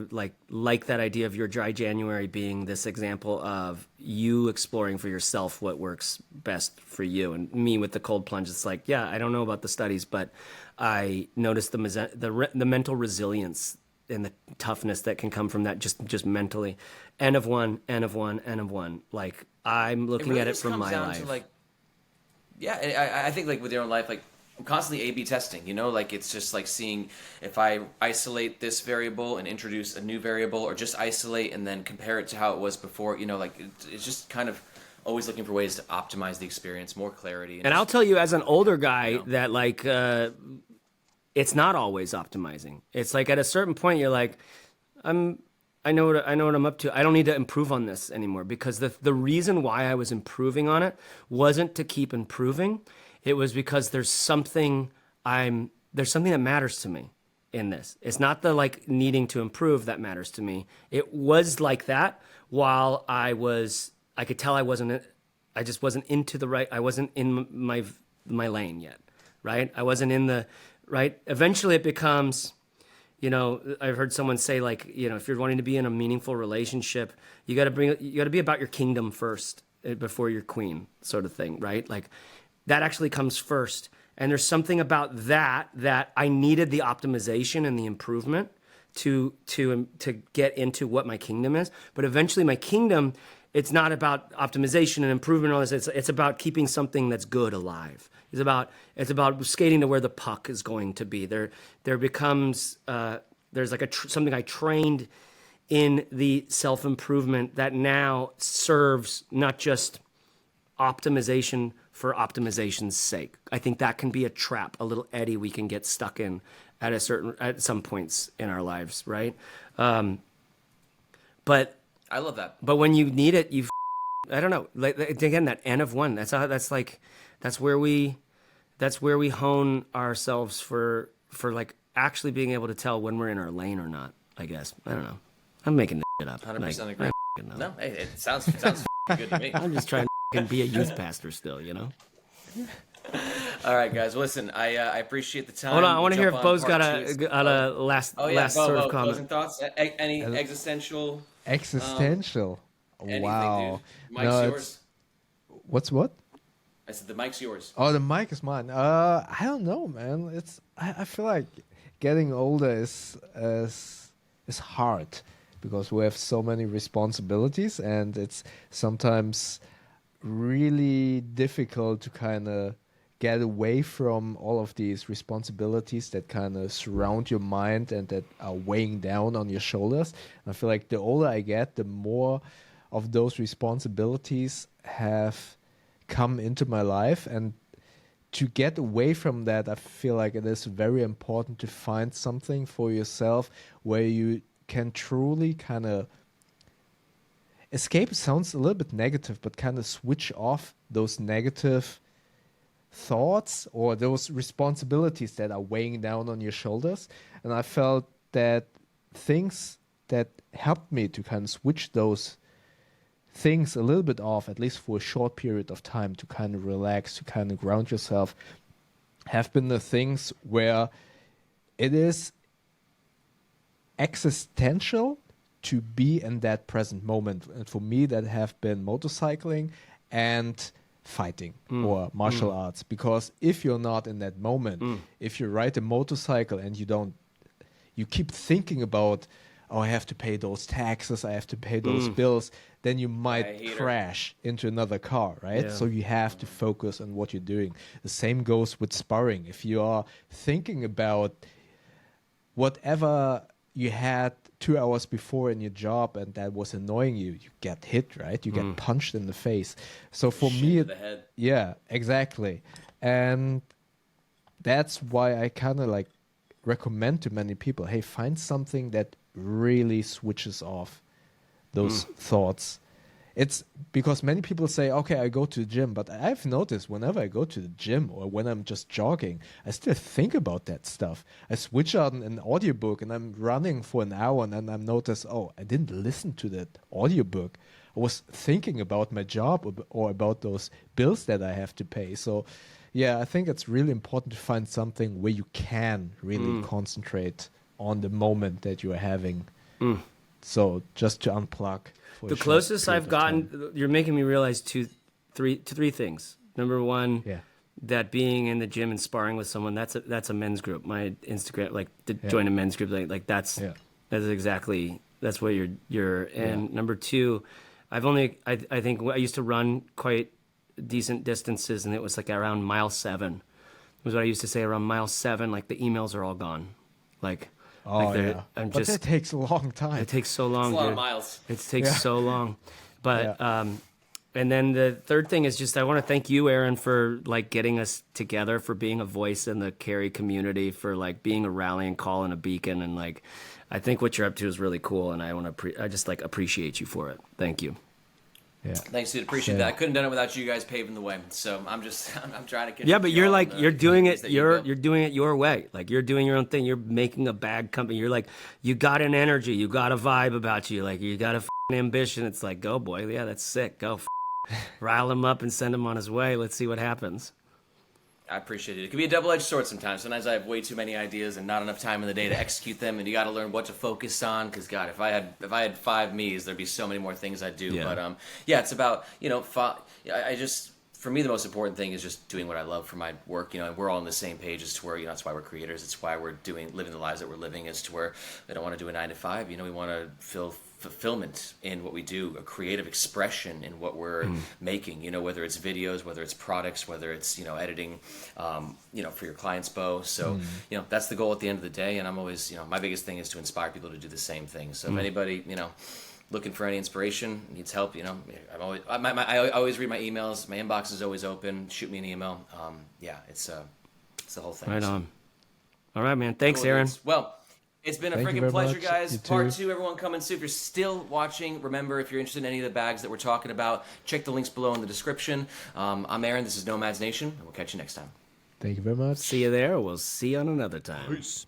like that idea of your dry January being this example of you exploring for yourself what works best for you. And me with the cold plunge, it's like, yeah, I don't know about the studies, but I noticed the mental resilience and the toughness that can come from that just mentally. N of one. Like, I'm looking at it from my life. I think like with your own life, like, I'm constantly A/B testing, like it's just like seeing if I isolate this variable and introduce a new variable, or just isolate and then compare it to how it was before, like it's just kind of always looking for ways to optimize the experience, more clarity. And I'll tell you, as an older guy, that like, it's not always optimizing. It's like at a certain point, you're like, I know what I'm up to. I don't need to improve on this anymore, because the reason why I was improving on it wasn't to keep improving. It was because there's something that matters to me in this. It's not the like needing to improve that matters to me. It was like that while I could tell I just wasn't I wasn't in my lane yet, right? I wasn't in the right. Eventually it becomes, you know, I've heard someone say like, you know, if you're wanting to be in a meaningful relationship, you got to be about your kingdom first before your queen, sort of thing, right? Like that actually comes first. And there's something about that I needed the optimization and the improvement to get into what my kingdom is. But eventually my kingdom, it's not about optimization and improvement and all this. It's about keeping something that's good alive. It's about skating to where the puck is going to be. There becomes there's like something I trained in the self-improvement that now serves not just optimization for optimization's sake. I think that can be a trap, a little eddy we can get stuck in at some points in our lives, right? But I love that. But when you need it, I don't know. Like again, that N of one. That's where we hone ourselves for like actually being able to tell when we're in our lane or not. I guess I don't know. I'm making this shit up. 100% agree. No, hey, it sounds good to me. I'm just trying to be a youth pastor still, you know. All right, guys. Listen, I appreciate the time. Hold on, I want to hear if Bo's got a last sort of comment. Closing thoughts? Any existential? Existential. Anything, Wow. Dude. Mic's yours. What? I said the mic's yours. Oh, the mic is mine. I don't know, man. I feel like getting older is hard because we have so many responsibilities, and it's sometimes really difficult to kind of get away from all of these responsibilities that kind of surround your mind and that are weighing down on your shoulders. And I feel like the older I get, the more of those responsibilities have come into my life, and to get away from that, I feel like it is very important to find something for yourself where you can truly kind of escape. Sounds a little bit negative, but kind of switch off those negative thoughts or those responsibilities that are weighing down on your shoulders. And I felt that things that helped me to kind of switch those things a little bit off, at least for a short period of time, to kind of relax, to kind of ground yourself, have been the things where it is existential to be in that present moment. And for me, that have been motorcycling and fighting or martial arts. Because if you're not in that moment, if you ride a motorcycle and you keep thinking about, oh, I have to pay those taxes, I have to pay those bills, then you might crash into another car, right? Yeah. So you have to focus on what you're doing. The same goes with sparring. If you are thinking about whatever you had 2 hours before in your job and that was annoying you, you get hit, right? You get punched in the face. So for me, the head. yeah, exactly. And that's why I kind of like recommend to many people, hey, find something that really switches off those thoughts. It's because many people say, okay, I go to the gym, but I've noticed whenever I go to the gym or when I'm just jogging, I still think about that stuff. I switch on an audiobook and I'm running for an hour and then I notice, oh, I didn't listen to that audiobook. I was thinking about my job or about those bills that I have to pay. So yeah, I think it's really important to find something where you can really concentrate on the moment that you're having. So just to unplug. The closest I've gotten, you're making me realize three things. Number one, that being in the gym and sparring with someone, that's a men's group. My Instagram, like to join a men's group, like that's exactly, that's what you're. And number two, I think I used to run quite decent distances, and it was like around mile 7 was what I used to say. Around mile 7, like the emails are all gone, like. But that takes a long time. It takes so long, It's a lot dude. of miles. It takes so long. But and then the third thing is just I want to thank you, Aaron, for like getting us together, for being a voice in the carry community, for like being a rallying call and a beacon, and like I think what you're up to is really cool, and I just like appreciate you for it. Thank you. Yeah. Thanks, dude. Appreciate that. I couldn't have done it without you guys paving the way. So I'm trying to get. Yeah, but you're like you're doing it. You're doing it your way. Like you're doing your own thing. You're making a bag company. You're like you got an energy. You got a vibe about you. Like you got a ambition. It's like go boy. Yeah, that's sick. Go rile him up and send him on his way. Let's see what happens. I appreciate it. It can be a double-edged sword sometimes. Sometimes I have way too many ideas and not enough time in the day to execute them, and you got to learn what to focus on. Because God, if I had 5 me's, there'd be so many more things I'd do. Yeah. But yeah, it's about I just for me the most important thing is just doing what I love for my work. And we're all on the same page as to where that's why we're creators. It's why we're living the lives that we're living. As to where we don't want to do a 9 to 5. We want to feel fulfillment in what we do, a creative expression in what we're making, whether it's videos, whether it's products, whether it's editing for your client's bow. So that's the goal at the end of the day, and I'm always my biggest thing is to inspire people to do the same thing. So if anybody looking for any inspiration, needs help, I always read my emails. My inbox is always open. Shoot me an email. It's the whole thing. Right on. All right, man. Thanks, Cool, Aaron. Well, it's been a Thank you freaking very pleasure, much. guys. You too. Part 2, everyone coming soon. If you're still watching, remember, if you're interested in any of the bags that we're talking about, check the links below in the description. I'm Aaron. This is Nomads Nation, and we'll catch you next time. Thank you very much. See you there. We'll see you on another time. Peace.